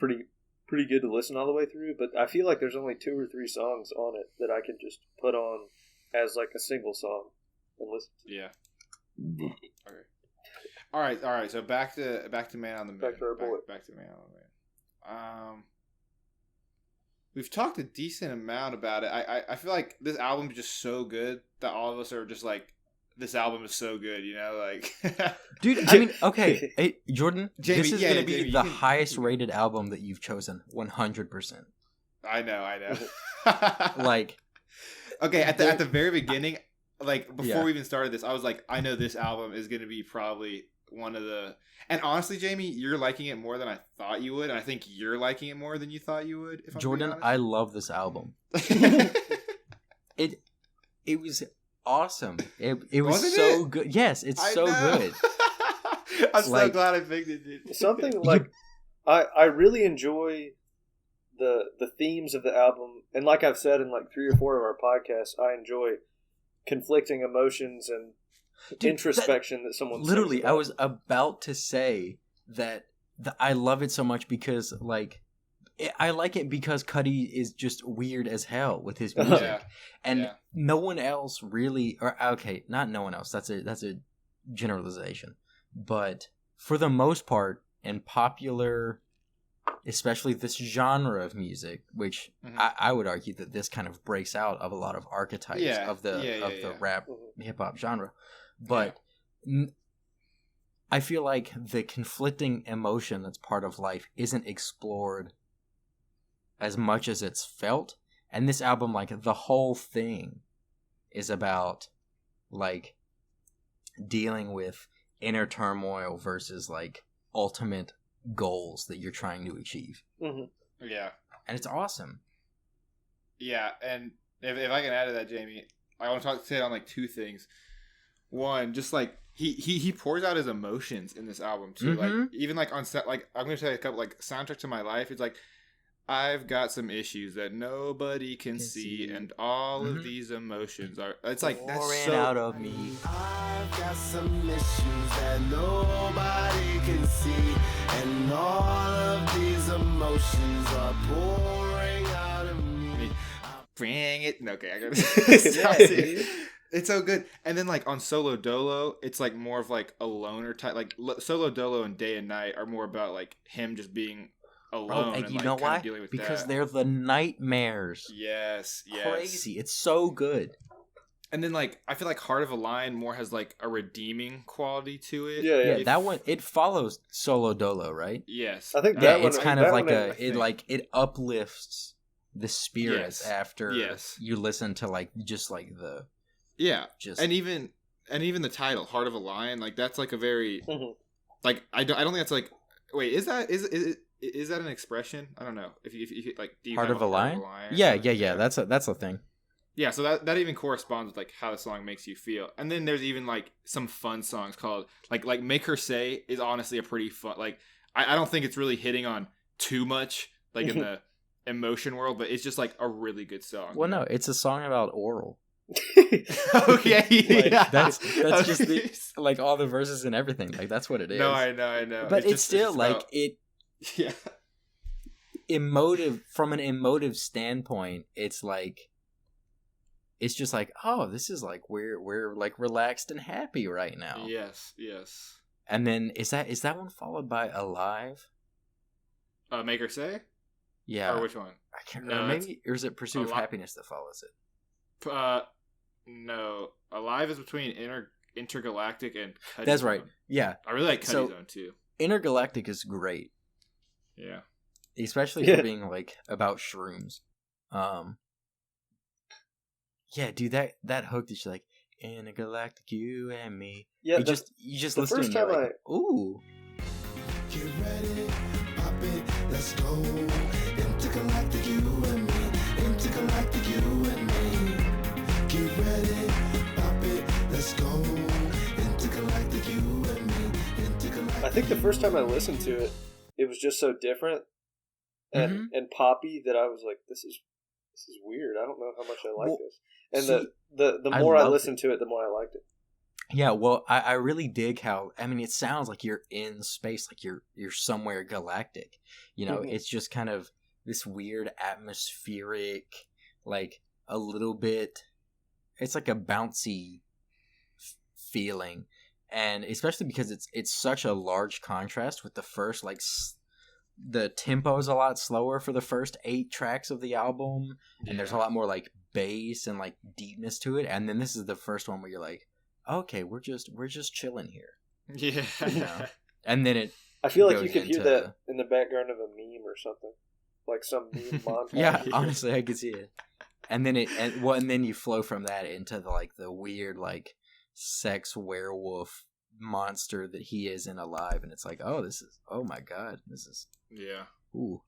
pretty good to listen all the way through. But I feel like there's only 2 or 3 songs on it that I can just put on as like a single song and listen to. Yeah. Okay. All right. So back to Man on the Moon. Back to our boy. Back to Man on the Moon. We've talked a decent amount about it. I feel like this album is just so good that all of us are just like, this album is so good, like. Dude, I mean, okay, hey, Jordan, Jamie, this is going to be Jamie, the highest rated album that you've chosen, 100%. I know. Like, okay, at the very beginning, like before we even started this, I was like, I know this album is going to be probably one of the. And honestly, Jamie, you're liking it more than I thought you would, and I think you're liking it more than you thought you would. If I'm Jordan, I love this album. It was awesome. It was Wasn't so it? good. Yes, it's I so know. good. I'm so Like- glad I picked it, dude. Something like I really enjoy the themes of the album, and like I've said in like 3 or 4 of our podcasts, I enjoy conflicting emotions and Dude, introspection that someone Literally, sings I about. was about to say that I love it so much because, like, I like it because Cudi is just weird as hell with his music, Yeah. and Yeah. no one else really, or okay, not no one else. That's a generalization, but for the most part, in popular, especially this genre of music, which Mhm. I would argue that this kind of breaks out of a lot of archetypes Yeah. of the Yeah. rap Mhm. hip hop genre, but. I feel like the conflicting emotion that's part of life isn't explored as much as it's felt. And this album, like, the whole thing is about, like, dealing with inner turmoil versus, like, ultimate goals that you're trying to achieve. Mhm. Yeah. And it's awesome. Yeah, and if I can add to that, Jamie, I want to say on like 2 things. One, just like he pours out his emotions in this album too. Mhm. Like even like on set, like I'm gonna tell you a couple like soundtrack to my life. It's like I've got some issues that nobody can see, and all of Mhm. these emotions are. It's like that's Pouring so out of me. I've got some issues that nobody can see, and all of these emotions are pouring out of me. bring it. Okay, I gotta Yeah, stop it. dude. It's so good. And then like on Solo Dolo, it's like more of like a loner type. Like Solo Dolo and Day and Night are more about like him just being alone. Oh, and and you like, know kinda why? dealing with Because that. they're the nightmares. Yes. Crazy. It's so good. And then like I feel like Heart of a Lion more has like a redeeming quality to it. Yeah, Yeah, If- that one, it follows Solo Dolo, right? Yes. I think Yeah, that one, it's kind of that like one, it uplifts the spirits Yes. after Yes. you listen to like just like the Yeah. just And even the title Heart of a Lion, like that's like a very Mhm. like I don't think that's like wait, is that an expression? I don't know. If you like do you Heart have of a Lion. or Yeah, something? yeah. That's a thing. Yeah, so that even corresponds with like how the song makes you feel. And then there's even like some fun songs called like Make Her Say is honestly a pretty fun like I don't think it's really hitting on too much like in the emotion world, but it's just like a really good song. Well, no, it's a song about oral. Okay, yeah. That's just like all the verses and everything. Like that's what it is. No, I know. But it's just- still just like about- it yeah. emotive from an emotive standpoint. It's like it's just like, oh, this is like we're like relaxed and happy right now. Yes. And then is that one followed by Alive? Make Her Say? Yeah. Or which one? I can't No, remember. Maybe, or is it Pursuit of Alive. Happiness that follows it? No. Alive is between Intergalactic and Cuddy That's right. Zone. Yeah. I really like Cuddy So- Zone too. Intergalactic is great. Yeah. especially for being like about shrooms. Yeah, dude, that hook that she's like, "Intergalactic, you and me." Yeah, you just the listen first to it and you're time like, ooh. Get ready, pop it, let's go. Intergalactic, you and me. Intergalactic, you and me. Get ready, pop it, let's go. Intergalactic, you and me. Intergalactic. I think the first time I listened to it, it was just so different and poppy that I was like, this is weird. I don't know how much I like this. And see, the more I loved listened to it, the more I liked it. Yeah, well, I really dig how, I mean, it sounds like you're in space, like you're somewhere galactic. You know, it's just kind of this weird atmospheric, like a little bit, it's like a bouncy feeling. And especially because it's such a large contrast with the first, like, the tempo is a lot slower for the first 8 tracks of the album. And there's a lot more, like, bass and, like, deepness to it. And then this is the first one where you're like, okay, we're just chilling here. Yeah. You know? And then I feel like goes you could hear into- that in the background of a meme or something, like some meme montage. Yeah, honestly, I could see it. And then and then you flow from that into the weird, like, sex werewolf monster that he is in Alive, and it's like, oh my god, this is Yeah. ooh.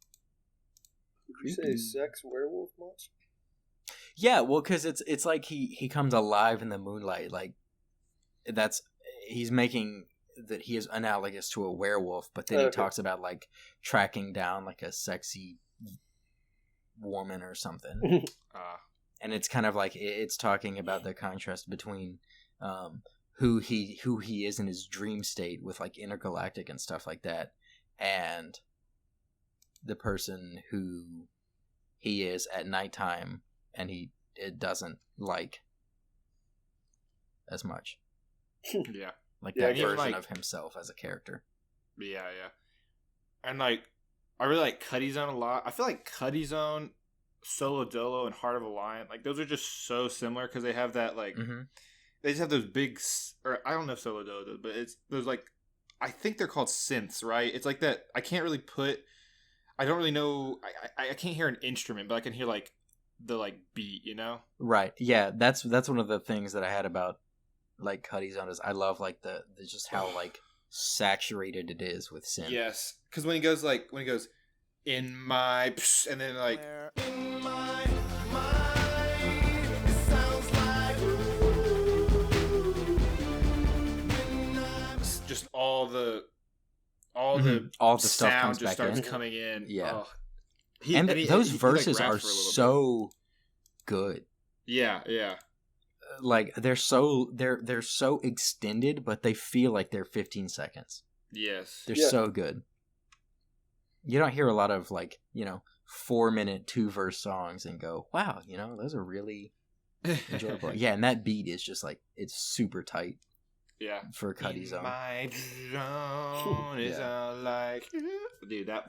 Did you say sex werewolf monster? Yeah, well, because it's like he comes alive in the moonlight, like he's making that he is analogous to a werewolf, but then he talks about like tracking down like a sexy woman or something. And it's kind of like it's talking about the contrast between who he is in his dream state with like intergalactic and stuff like that, and the person who he is at nighttime, and it doesn't like as much. Yeah. Like Yeah, that even, version like- of himself as a character. Yeah, yeah. And like I really like Cudi Zone a lot. I feel like Cudi Zone, Solo Dolo, and Heart of a Lion, like those are just so similar because they have that like they just have those big or I don't know if Solo Dolo does, but it's those like I think they're called synths, right? It's like that. I can't really put. I don't really know. I can't hear an instrument, but I can hear like the like beat, you know? Right. Yeah, that's one of the things that I had about like Cudi Zone is I love like the just how like saturated it is with synth. Yes, because when he goes in my and then like In my mind, it sounds like just all the All the stuff sound comes just back starts in. coming in. Yeah. Oh. Those he, verses like, are raps for a little bit. so good. Yeah, yeah. Like they're so extended, but they feel like they're 15 seconds. Yes. They're Yeah. so good. You don't hear a lot of like 4-minute 2-verse songs and go, wow, those are really enjoyable. Yeah, and that beat is just like it's super tight Yeah. for Cudi Zone. My zone is like, dude, that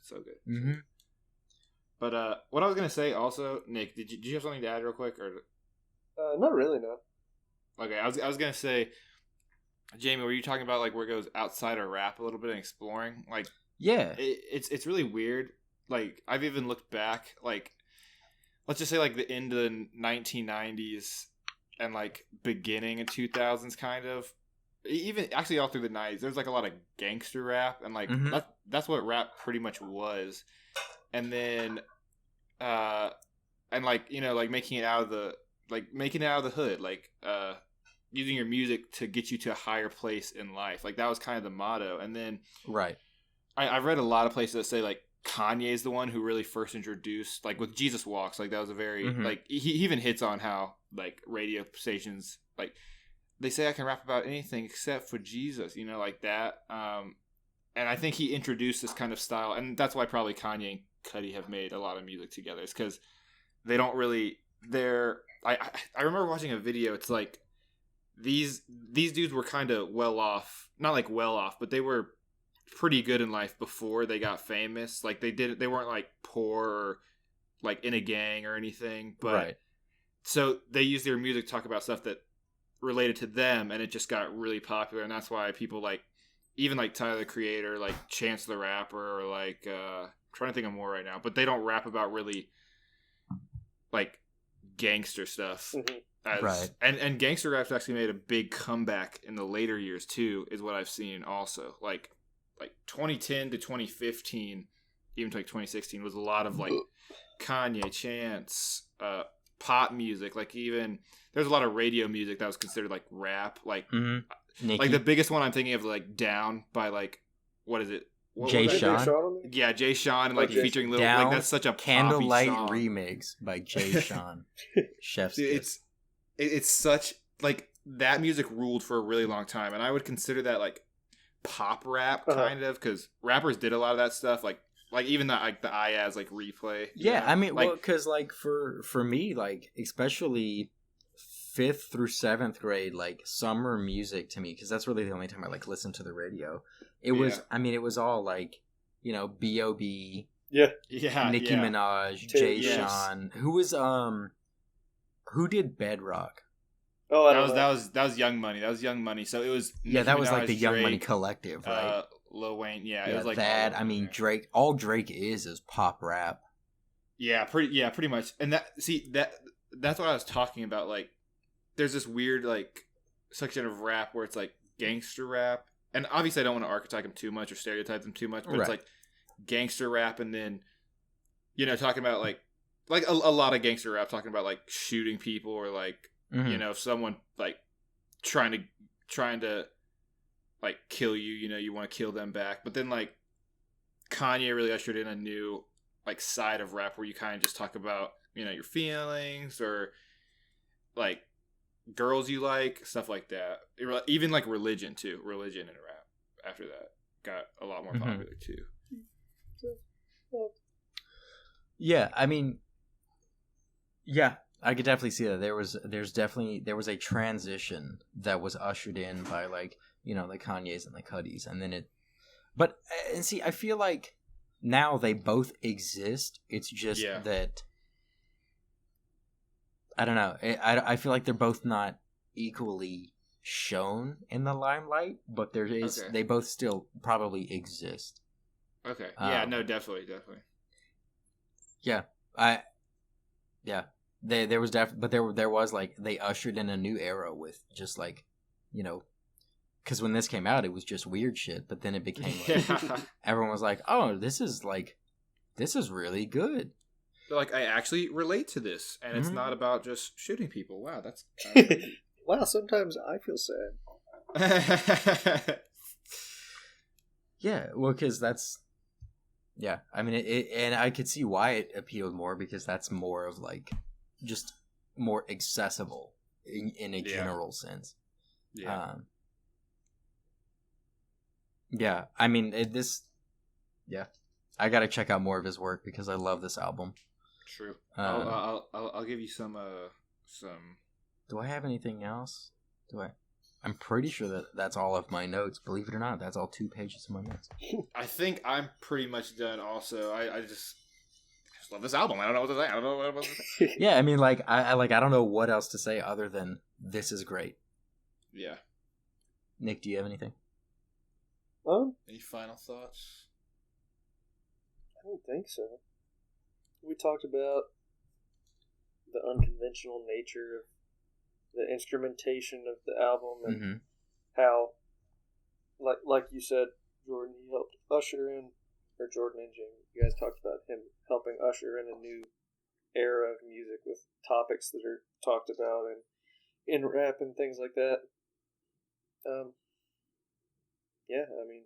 so good. Mm-hmm. But what I was gonna say also, Nick, did you have something to add real quick or? Not really, no. Okay, I was gonna say, Jamie, were you talking about like where it goes outside of rap a little bit and exploring? Like, Yeah. it's really weird. Like, I've even looked back, like, let's just say like the end of the 1990s and like beginning of 2000s, kind of. Even actually all through the 90s, there's like a lot of gangster rap, and like that's what rap pretty much was. And then, and like like making it out of the hood, like using your music to get you to a higher place in life, like that was kind of the motto. And then Right. I've read a lot of places that say like Kanye's the one who really first introduced, like with Jesus Walks, like that was a very like he even hits on how like radio stations like they say I can rap about anything except for Jesus, like that. And I think he introduced this kind of style, and that's why probably Kanye and Cudi have made a lot of music together. It's because they don't really. I remember watching a video. It's like these dudes were kind of well off, not like well off, but they were pretty good in life before they got famous. Like they weren't like poor or like in a gang or anything. But Right. so they used their music to talk about stuff that related to them, and it just got really popular. And that's why people like even like Tyler the Creator, like Chance the Rapper, or like trying to think of more right now, but they don't rap about really like gangster stuff. Mm-hmm. And gangster rap's actually made a big comeback in the later years too, is what I've seen also. Like 2010 to 2015, even to like 2016 was a lot of like Kanye, Chance, pop music. Like even there's a lot of radio music that was considered like rap. Like like the biggest one I'm thinking of, like Down by like, what is it? Jay Sean? Yeah, Jay Sean, and like featuring Lil. Down, Like that's such a Candlelight song. Remix by Jay Sean. Chef's Dude, kiss. it's such like that music ruled for a really long time, and I would consider that like pop rap kind of, because rappers did a lot of that stuff, like even the IAZ like replay. Yeah, know? I mean, like, well, because like for me, like especially 5th through 7th grade, like summer music to me, because that's really the only time I like listened to the radio. It was, I mean, it was all like, you know, B.O.B. Yeah, Nicki Minaj, Jay Sean. Who did Bedrock? Oh, that was Young Money. That was Young Money. So it was Nicki that was Minaj, like the Young Drake, Money collective, right? Lil Wayne. Yeah, it was like that. I mean, Drake. All Drake is pop rap. Yeah, pretty much. And that's what I was talking about. Like, there's this weird like section of rap where it's like gangster rap, and obviously I don't want to archetype them too much or stereotype them too much, but it's like gangster rap, and then you know talking about like a lot of gangster rap talking about like shooting people or like you know if someone like trying to like kill you, you know, you want to kill them back. But then like Kanye really ushered in a new like side of rap where you kind of just talk about, you know, your feelings or like girls you like, stuff like that. Even like religion and rap after that got a lot more popular too. Yeah, I mean, yeah, I could definitely see that there was a transition that was ushered in by like, you know, the Kanyes and the Cudis, and then and see, I feel like now they both exist. It's just that I don't know. I feel like they're both not equally shown in the limelight, but there is they both still probably exist. Okay. Yeah. No. Definitely. Yeah. There was but there was like they ushered in a new era with just like, you know, because when this came out it was just weird shit, but then it became like everyone was like, oh, this is really good. They're like, I actually relate to this, and it's not about just shooting people. Wow, that's wow. Sometimes I feel sad. Yeah, well, because that's I mean, and I could see why it appealed more, because that's more of like just more accessible in a general sense. Yeah. I mean, I gotta check out more of his work because I love this album. True. I'll give you some. Do I have anything else? I'm pretty sure that's all of my notes. Believe it or not, that's all 2 pages of my notes. I think I'm pretty much done. Also, I just love this album. I don't know what to say. I don't know what else to say. Yeah, I mean, like I don't know what else to say other than this is great. Yeah. Nick, do you have anything? Any final thoughts? I don't think so. We talked about the unconventional nature of the instrumentation of the album and how, like you said, Jordan, he helped usher in, or Jordan and Jamie, you guys talked about him helping usher in a new era of music with topics that are talked about and in rap and things like that. Yeah, I mean,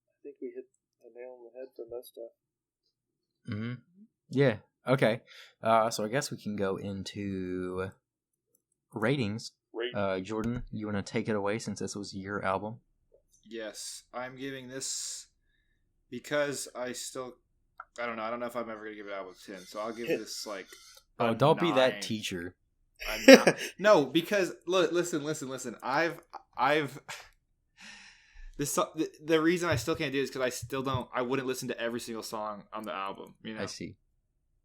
I think we hit the nail on the head for most stuff. Yeah. Okay. So I guess we can go into ratings. Jordan, you want to take it away since this was your album? Yes, I'm giving this because I don't know if I'm ever gonna give it out of 10. So I'll give this like. Oh, don't be that teacher. I'm not. No, because look, listen. I've. The reason I still can't do it is because I wouldn't listen to every single song on the album. You know, I see.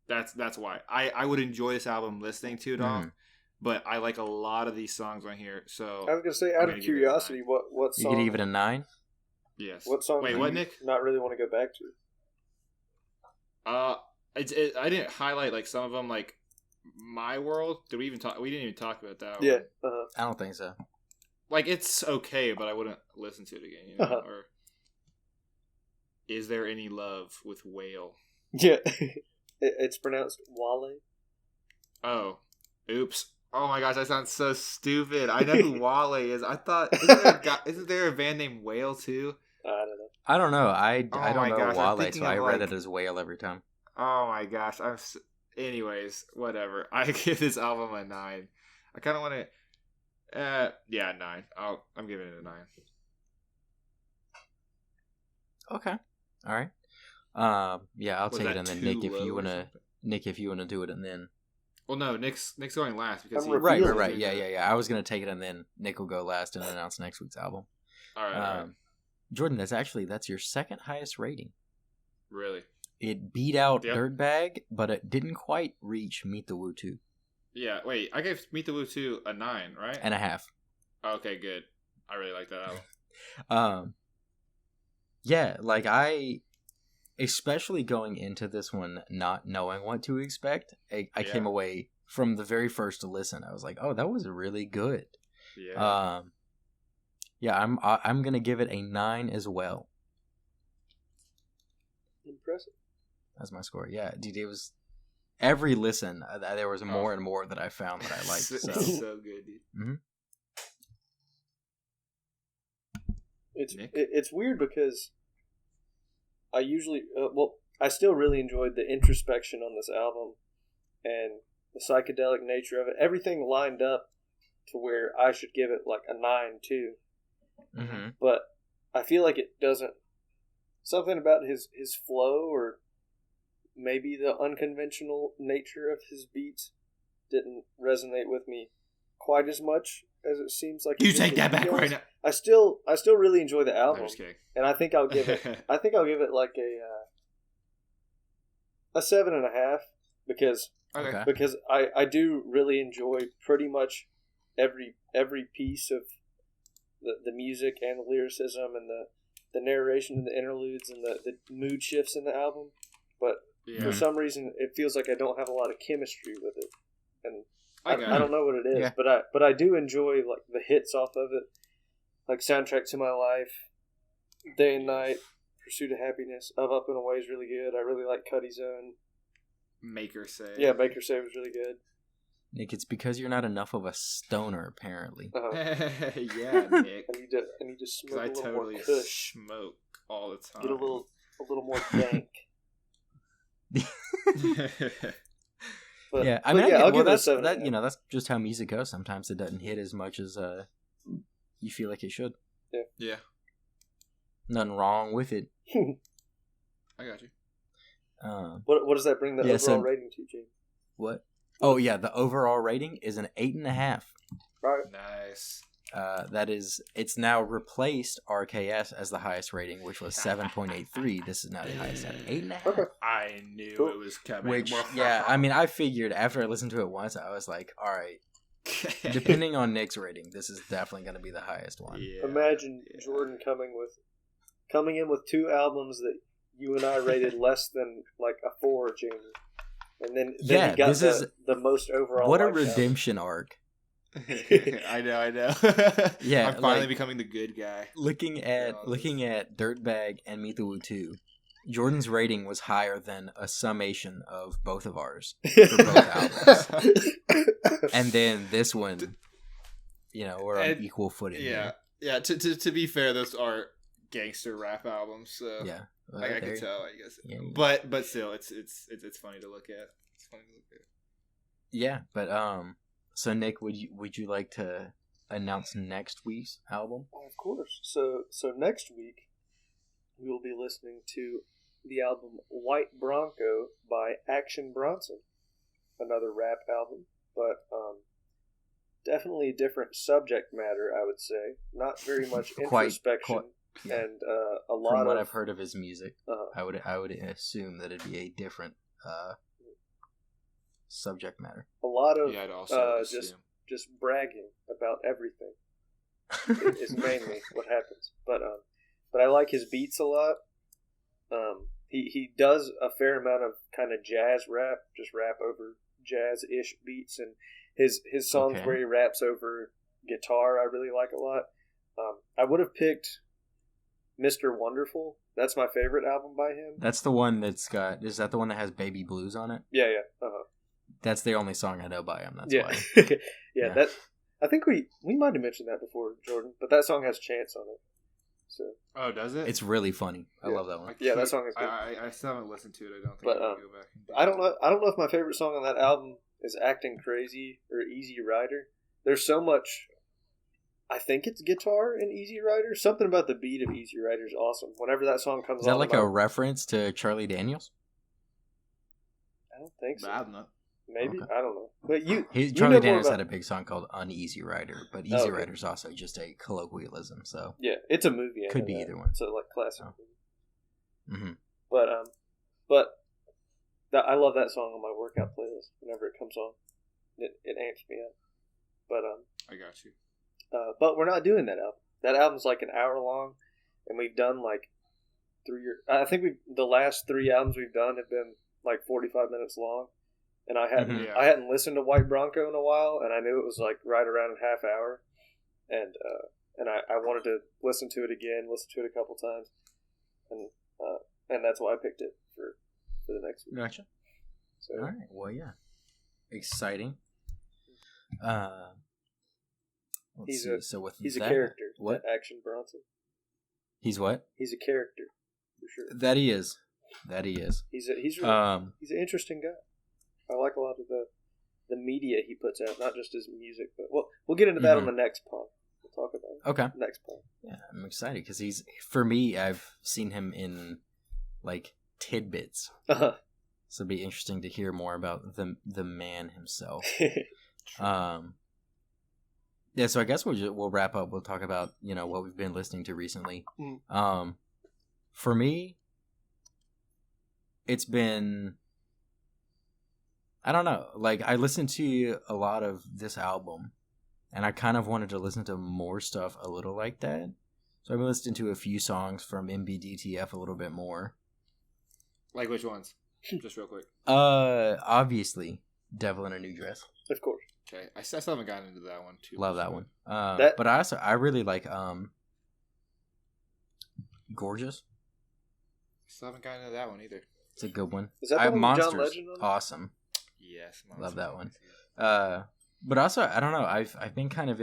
That's why I would enjoy this album listening to it all, but I like a lot of these songs on here. So I was gonna say, out of curiosity, what song? You could give it a 9. Yes. What song? Wait, what, Nick? Not really want to go back to. I didn't highlight like some of them, like My World. Did we even talk? We didn't even talk about that. Yeah. One. I don't think so. Like it's okay, but I wouldn't listen to it again. You know? Or Is There Any Love with Whale? Yeah. It's pronounced Wale. Oh, oops. Oh my gosh, that sounds so stupid. I know who Wale is. I thought isn't there a band named Whale too? I don't know. I don't know. Oh I don't my know gosh, I'm Wale, thinking so I of, read like- it as whale every time. Oh my gosh. Anyways, whatever. I give this album a 9. I kind of want to. Yeah, 9. I'm giving it a 9. Okay. All right. Yeah, I'll Was take it, that and then too Nick, if low you or wanna, something? do it, and then Well, no, Nick's going last because I'm he revealing right. Yeah. I was gonna take it, and then Nick will go last and announce next week's album. All right. Jordan, that's your second highest rating. Really? It beat out Yep. Dirtbag, but it didn't quite reach Meet the Woo 2. Yeah. Wait, I gave Meet the Woo 2 a 9, right? And a half. Okay, good. I really like that album. Yeah, like I, especially going into this one not knowing what to expect, I came away from the very first listen. I was like, oh, that was really good. Yeah. Yeah, I'm gonna give it a 9 as well. Impressive. That's my score. Yeah, dude, it was every listen. There was more and more that I found that I liked. so, So so good, dude. Nick? It's weird because I usually I still really enjoyed the introspection on this album and the psychedelic nature of it. Everything lined up to where I should give it like a 9 too. Mm-hmm. But I feel like it doesn't. Something about his flow, or maybe the unconventional nature of his beats, didn't resonate with me quite as much as it seems like. You it did take with that back guys. right now. I still really enjoy the I'm album, just kidding. and I think I'll give it. Like a 7.5 because Okay. because I do really enjoy pretty much every piece of the music and the lyricism and the narration and the interludes and the mood shifts in the album, but Yeah. for some reason it feels like I don't have a lot of chemistry with it, and I got I it. don't know what it is, Yeah. but I do enjoy like the hits off of it, like Soundtrack to My Life, Day and Night, Pursuit of Happiness, Of Up and Away is really good. I really like Cudi's Own. Maker say. Yeah, Baker Say was really good. Nick, it's because you're not enough of a stoner, apparently. Yeah, Nick. I need to smoke Because a I little totally more Kush, smoke all the time. get a little more dank. But, Yeah, I but mean, yeah, I'll give it a that's 7. that's just how music goes. Sometimes it doesn't hit as much as you feel like it should. Yeah, Nothing wrong with it. I got you. What does that bring the Yeah, overall so- rating to, Gene? What? Oh yeah, the overall rating is an 8.5. Right. Nice. It's now replaced RKS as the highest rating, which was 7.83. This is now the highest at 8.5. Okay. I knew Cool. it was coming. Which, yeah, I mean, I figured after I listened to it once, I was like, all right, depending on Nick's rating, this is definitely going to be the highest one. Yeah. Imagine Yeah. Jordan coming in with 2 albums that you and I rated less than like a 4, Jamie, and then Yeah, he got this is- the most overall. What a liked album. redemption arc. I know. Yeah, I'm finally like- becoming the good guy. Looking at Yeah, Dirtbag and Meet the Woo 2, Jordan's rating was higher than a summation of both of ours for both albums. And then this one, we're on And- equal footing. Yeah, here. yeah. To be fair, those are gangster rap albums, so Yeah. Well, I there can you- tell. I guess, Yeah. but still, it's funny to look at. It's funny to look at. Yeah, but so Nick, would you like to announce next week's album? Of course. So next week we will be listening to the album White Bronco by Action Bronson, another rap album, but definitely a different subject matter. I would say not very much introspection yeah. and a lot From what of I've heard of his music, uh, I would assume that it'd be a different subject matter. a lot of Yeah, I'd also just bragging about everything is mainly what happens. But I like his beats a lot. he does a fair amount of kind of jazz rap, just rap over jazz-ish beats, and his songs Okay. where he raps over guitar I really like a lot. I would have picked Mr. Wonderful. That's my favorite album by him. That's the one that's got. Is that the one that has Baby Blues on it? Yeah, yeah. Uh-huh. That's the only song I know by him. That's Yeah. why. yeah, Yeah. that I think we might have mentioned that before, Jordan, but that song has Chance on it. So Oh, does it? It's really funny. I Yeah. love that one. Yeah, that song is good. I still haven't listened to it. I don't think But, I can go back. I don't know if my favorite song on that album is Acting Crazy or Easy Rider. There's so much. I think it's guitar in Easy Rider. Something about the beat of Easy Rider is awesome. Whenever that song comes Is that on, like I'm a reference to Charlie Daniels? I don't think so. Bad enough. Maybe. Okay. I don't know. But you Charlie know more Daniels about- had a big song called Uneasy Rider, but Easy okay. Rider's also just a colloquialism, so. Yeah, it's a movie. I Could know be that. either one. So like classic. Oh. movie. Hmm. But I love that song on my workout playlist whenever it comes on. It amps me up. I got you. But we're not doing that album. That album's like an hour long, and we've done like I think the last 3 albums we've done have been like 45 minutes long, and I hadn't Mhm. I hadn't listened to White Bronco in a while, and I knew it was like right around a half hour, and I wanted to listen to it again, listen to it a couple times, and that's why I picked it for the next week. Gotcha. So All right. Well, yeah. Exciting. Let's He's see. a- So with he's a that, character. What? That Action Bronson. He's what? He's a character for sure. That he is. That he is. He's really, he's an interesting guy. I like a lot of the media he puts out, not just his music. But we'll get into that on the next pod. We'll talk about it Okay. next pod. Yeah, I'm excited because for me, I've seen him in like tidbits. Uh-huh. So it'd be interesting to hear more about the man himself. Yeah, so I guess we'll wrap up. We'll talk about what we've been listening to recently. Mm. For me, it's been, I don't know. Like I listened to a lot of this album, and I kind of wanted to listen to more stuff a little like that. So I've been listening to a few songs from MBDTF a little bit more. Like which ones? Just real quick. Obviously, Devil in a New Dress. Of course. Okay, I still haven't gotten into that one too. Love much, that one. That- But I really like Gorgeous. Still haven't gotten into that one either. It's a good one. Is that the I one with Monsters. John Legend on it? Awesome. Yes, Love that one. But also I don't know. I've been kind of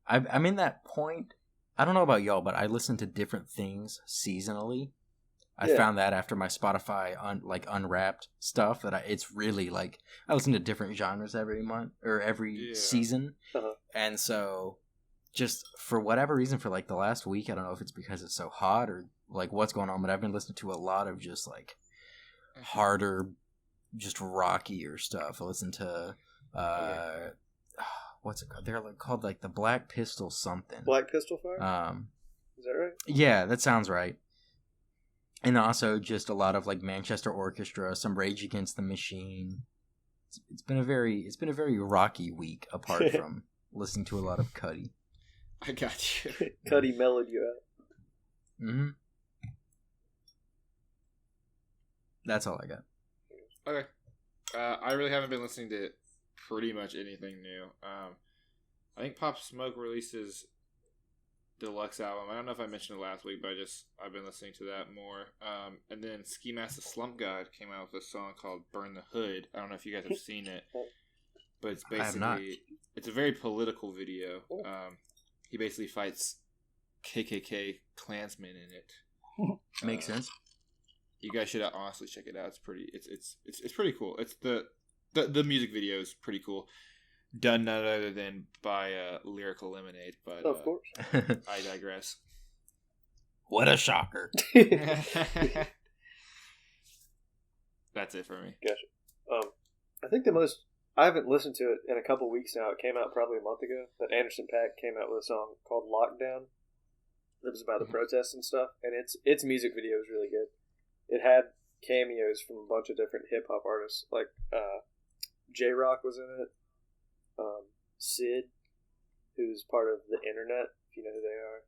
I'm in that point. I don't know about y'all, but I listen to different things seasonally. I Yeah. found that after my Spotify Unwrapped stuff that it's really like I listen to different genres every month or every season, Uh-huh. and so just for whatever reason for like the last week, I don't know if it's because it's so hot or like what's going on, but I've been listening to a lot of just like harder, just rockier stuff. I listen to what's it called? They're called like the Black Pistol something. Black Pistol Fire? Is that right? Yeah, that sounds right. And also just a lot of like Manchester Orchestra, some Rage Against the Machine. It's been a very rocky week apart from listening to a lot of Cudi. I got you. Cudi mellowed you out. Mm-hmm. That's all I got. Okay. I really haven't been listening to pretty much anything new. I think Pop Smoke releases Deluxe album. I don't know if I mentioned it last week, but I've been listening to that more. And then Ski Mask the Slump God came out with a song called Burn the Hood. I don't know if you guys have seen it, but it's I have not. basically it's a very political video. He basically fights KKK Klansmen in it. Makes sense. You guys should honestly check it out. It's pretty. It's pretty cool. It's the music video is pretty cool. Done none other than by Lyrical Lemonade, but Of course. I digress. What a shocker. That's it for me. Gotcha. I think I haven't listened to it in a couple weeks now. It came out probably a month ago. But Anderson .Paak came out with a song called Lockdown. It was about the protests and stuff, and its music video is really good. It had cameos from a bunch of different hip hop artists, like J Rock was in it. Sid, who's part of the Internet, if you know who they are.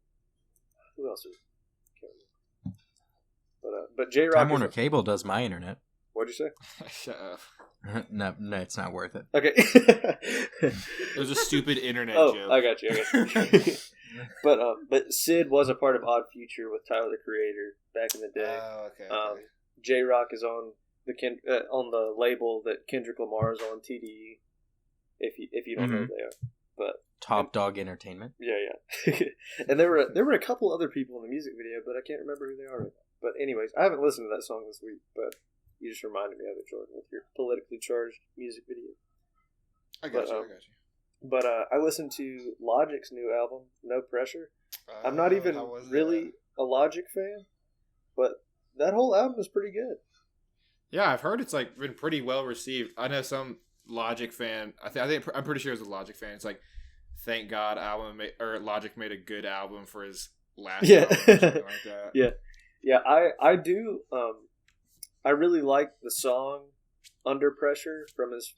Who else is? Can't remember. But J Rock. Time Warner Cable does my internet. What'd you say? Shut up. No, it's not worth it. Okay. It was a stupid internet oh, joke. I got you. But Sid was a part of Odd Future with Tyler the Creator back in the day. Oh, okay. J Rock is on on the label that Kendrick Lamar is on, TDE. If you don't know who they are, but Top Dog Entertainment. Yeah. And there were a couple other people in the music video, but I can't remember who they are right now. But anyways, I haven't listened to that song this week, but you just reminded me of it, Jordan, with your politically charged music video. I got you. But I listened to Logic's new album, No Pressure. I'm not even really a Logic fan, but that whole album is pretty good. Yeah, I've heard it's like been pretty well received. I know some Logic fan. I'm pretty sure it's a Logic fan. It's like, thank God Logic made a good album for his last album or something like that. Yeah. I do. I really like the song Under Pressure from his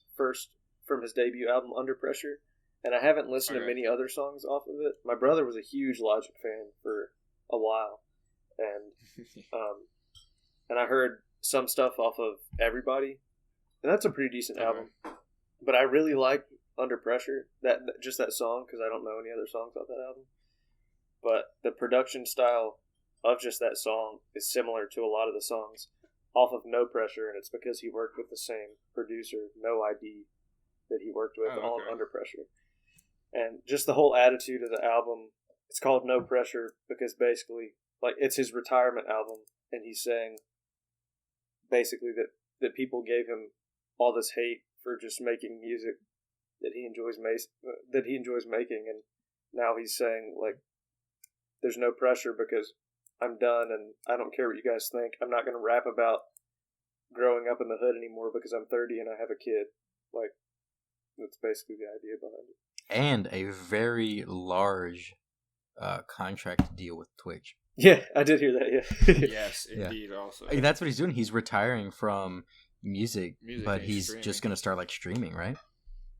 debut album Under Pressure, and I haven't listened to many other songs off of it. My brother was a huge Logic fan for a while, and I heard some stuff off of Everybody, and that's a pretty decent album. But I really like Under Pressure, that song, because I don't know any other songs off that album. But the production style of just that song is similar to a lot of the songs off of No Pressure, and it's because he worked with the same producer, No ID, that he worked with on Under Pressure. And just the whole attitude of the album, it's called No Pressure because basically, like, it's his retirement album, and he's saying basically that people gave him all this hate for just making music that he enjoys making, and now he's saying, like, there's no pressure because I'm done and I don't care what you guys think. I'm not going to rap about growing up in the hood anymore because I'm 30 and I have a kid. Like, that's basically the idea behind it. And a very large contract deal with Twitch. Yeah, I did hear that, yeah. Yes, indeed, also. That's what he's doing. He's retiring from music but he's streaming. just going to start, like, streaming, right?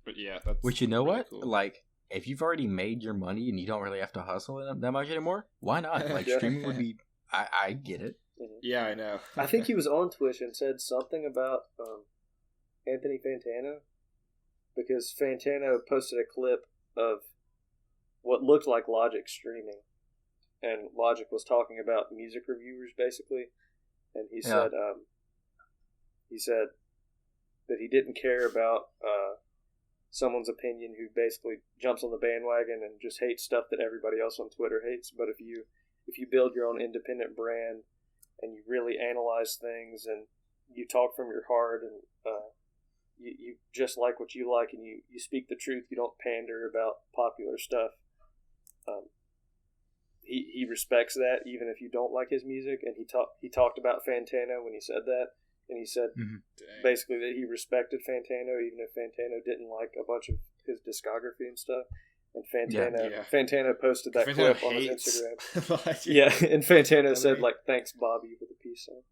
But yeah, that's Which, you know really what? cool. Like, if you've already made your money and you don't really have to hustle that much anymore, why not? Like, streaming would be... I get it. Yeah, I know. I think he was on Twitch and said something about Anthony Fantano, because Fantano posted a clip of what looked like Logic streaming, and Logic was talking about music reviewers, basically, and he said that he didn't care about someone's opinion who basically jumps on the bandwagon and just hates stuff that everybody else on Twitter hates. But if you build your own independent brand and you really analyze things and you talk from your heart and you just like what you like and you speak the truth, you don't pander about popular stuff, he respects that even if you don't like his music. And he talked about Fantano when he said that. And he said basically that he respected Fantano even if Fantano didn't like a bunch of his discography and stuff. And Fantano posted that clip on his Instagram. Yeah, and Fantano said, like, thanks, Bobby, for the peace sign.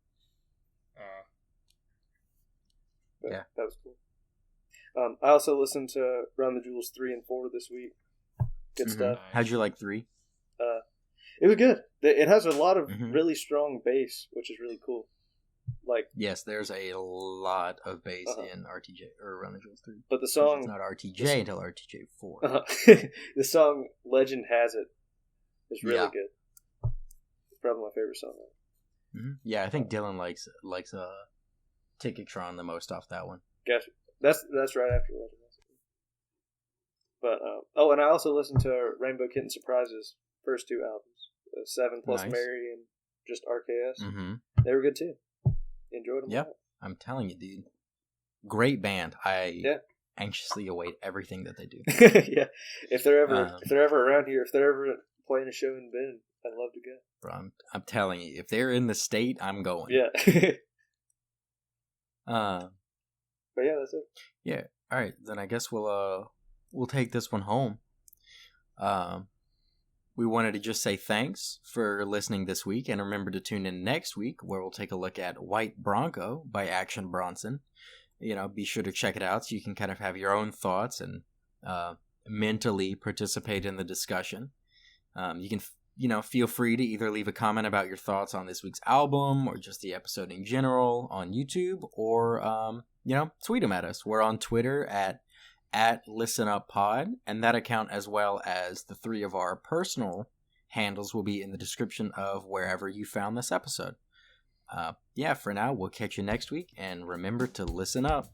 But that was cool. I also listened to Run the Jewels 3 and 4 this week. Good stuff. How'd you like 3? It was good. It has a lot of really strong bass, which is really cool. Like, yes, there's a lot of bass in RTJ or Run the Jewels 3. But the song, it's not RTJ until RTJ 4. The song Legend Has It is really good. It's probably my favorite song. Yeah, I think Dylan likes Ticketron the most off that one. Gotcha. That's right after Legend Has It. But and I also listened to Rainbow Kitten Surprises first 2 albums, 7 plus Mary and just RKS. They were good too. Enjoyed them. Yep, I'm telling you, dude. Great band. I anxiously await everything that they do. Yeah, if they're ever around here, if they're ever playing a show in Bend, I'd love to go. Bro, I'm telling you, if they're in the state, I'm going. Yeah. But yeah, that's it. Yeah. All right, then I guess we'll take this one home. We wanted to just say thanks for listening this week, and remember to tune in next week where we'll take a look at White Bronco by Action Bronson. You know, be sure to check it out so you can kind of have your own thoughts and mentally participate in the discussion. You can feel free to either leave a comment about your thoughts on this week's album or just the episode in general on YouTube, or tweet them at us. We're on Twitter at ListenUpPod, and that account, as well as the 3 of our personal handles, will be in the description of wherever you found this episode. For now, we'll catch you next week, and remember to listen up.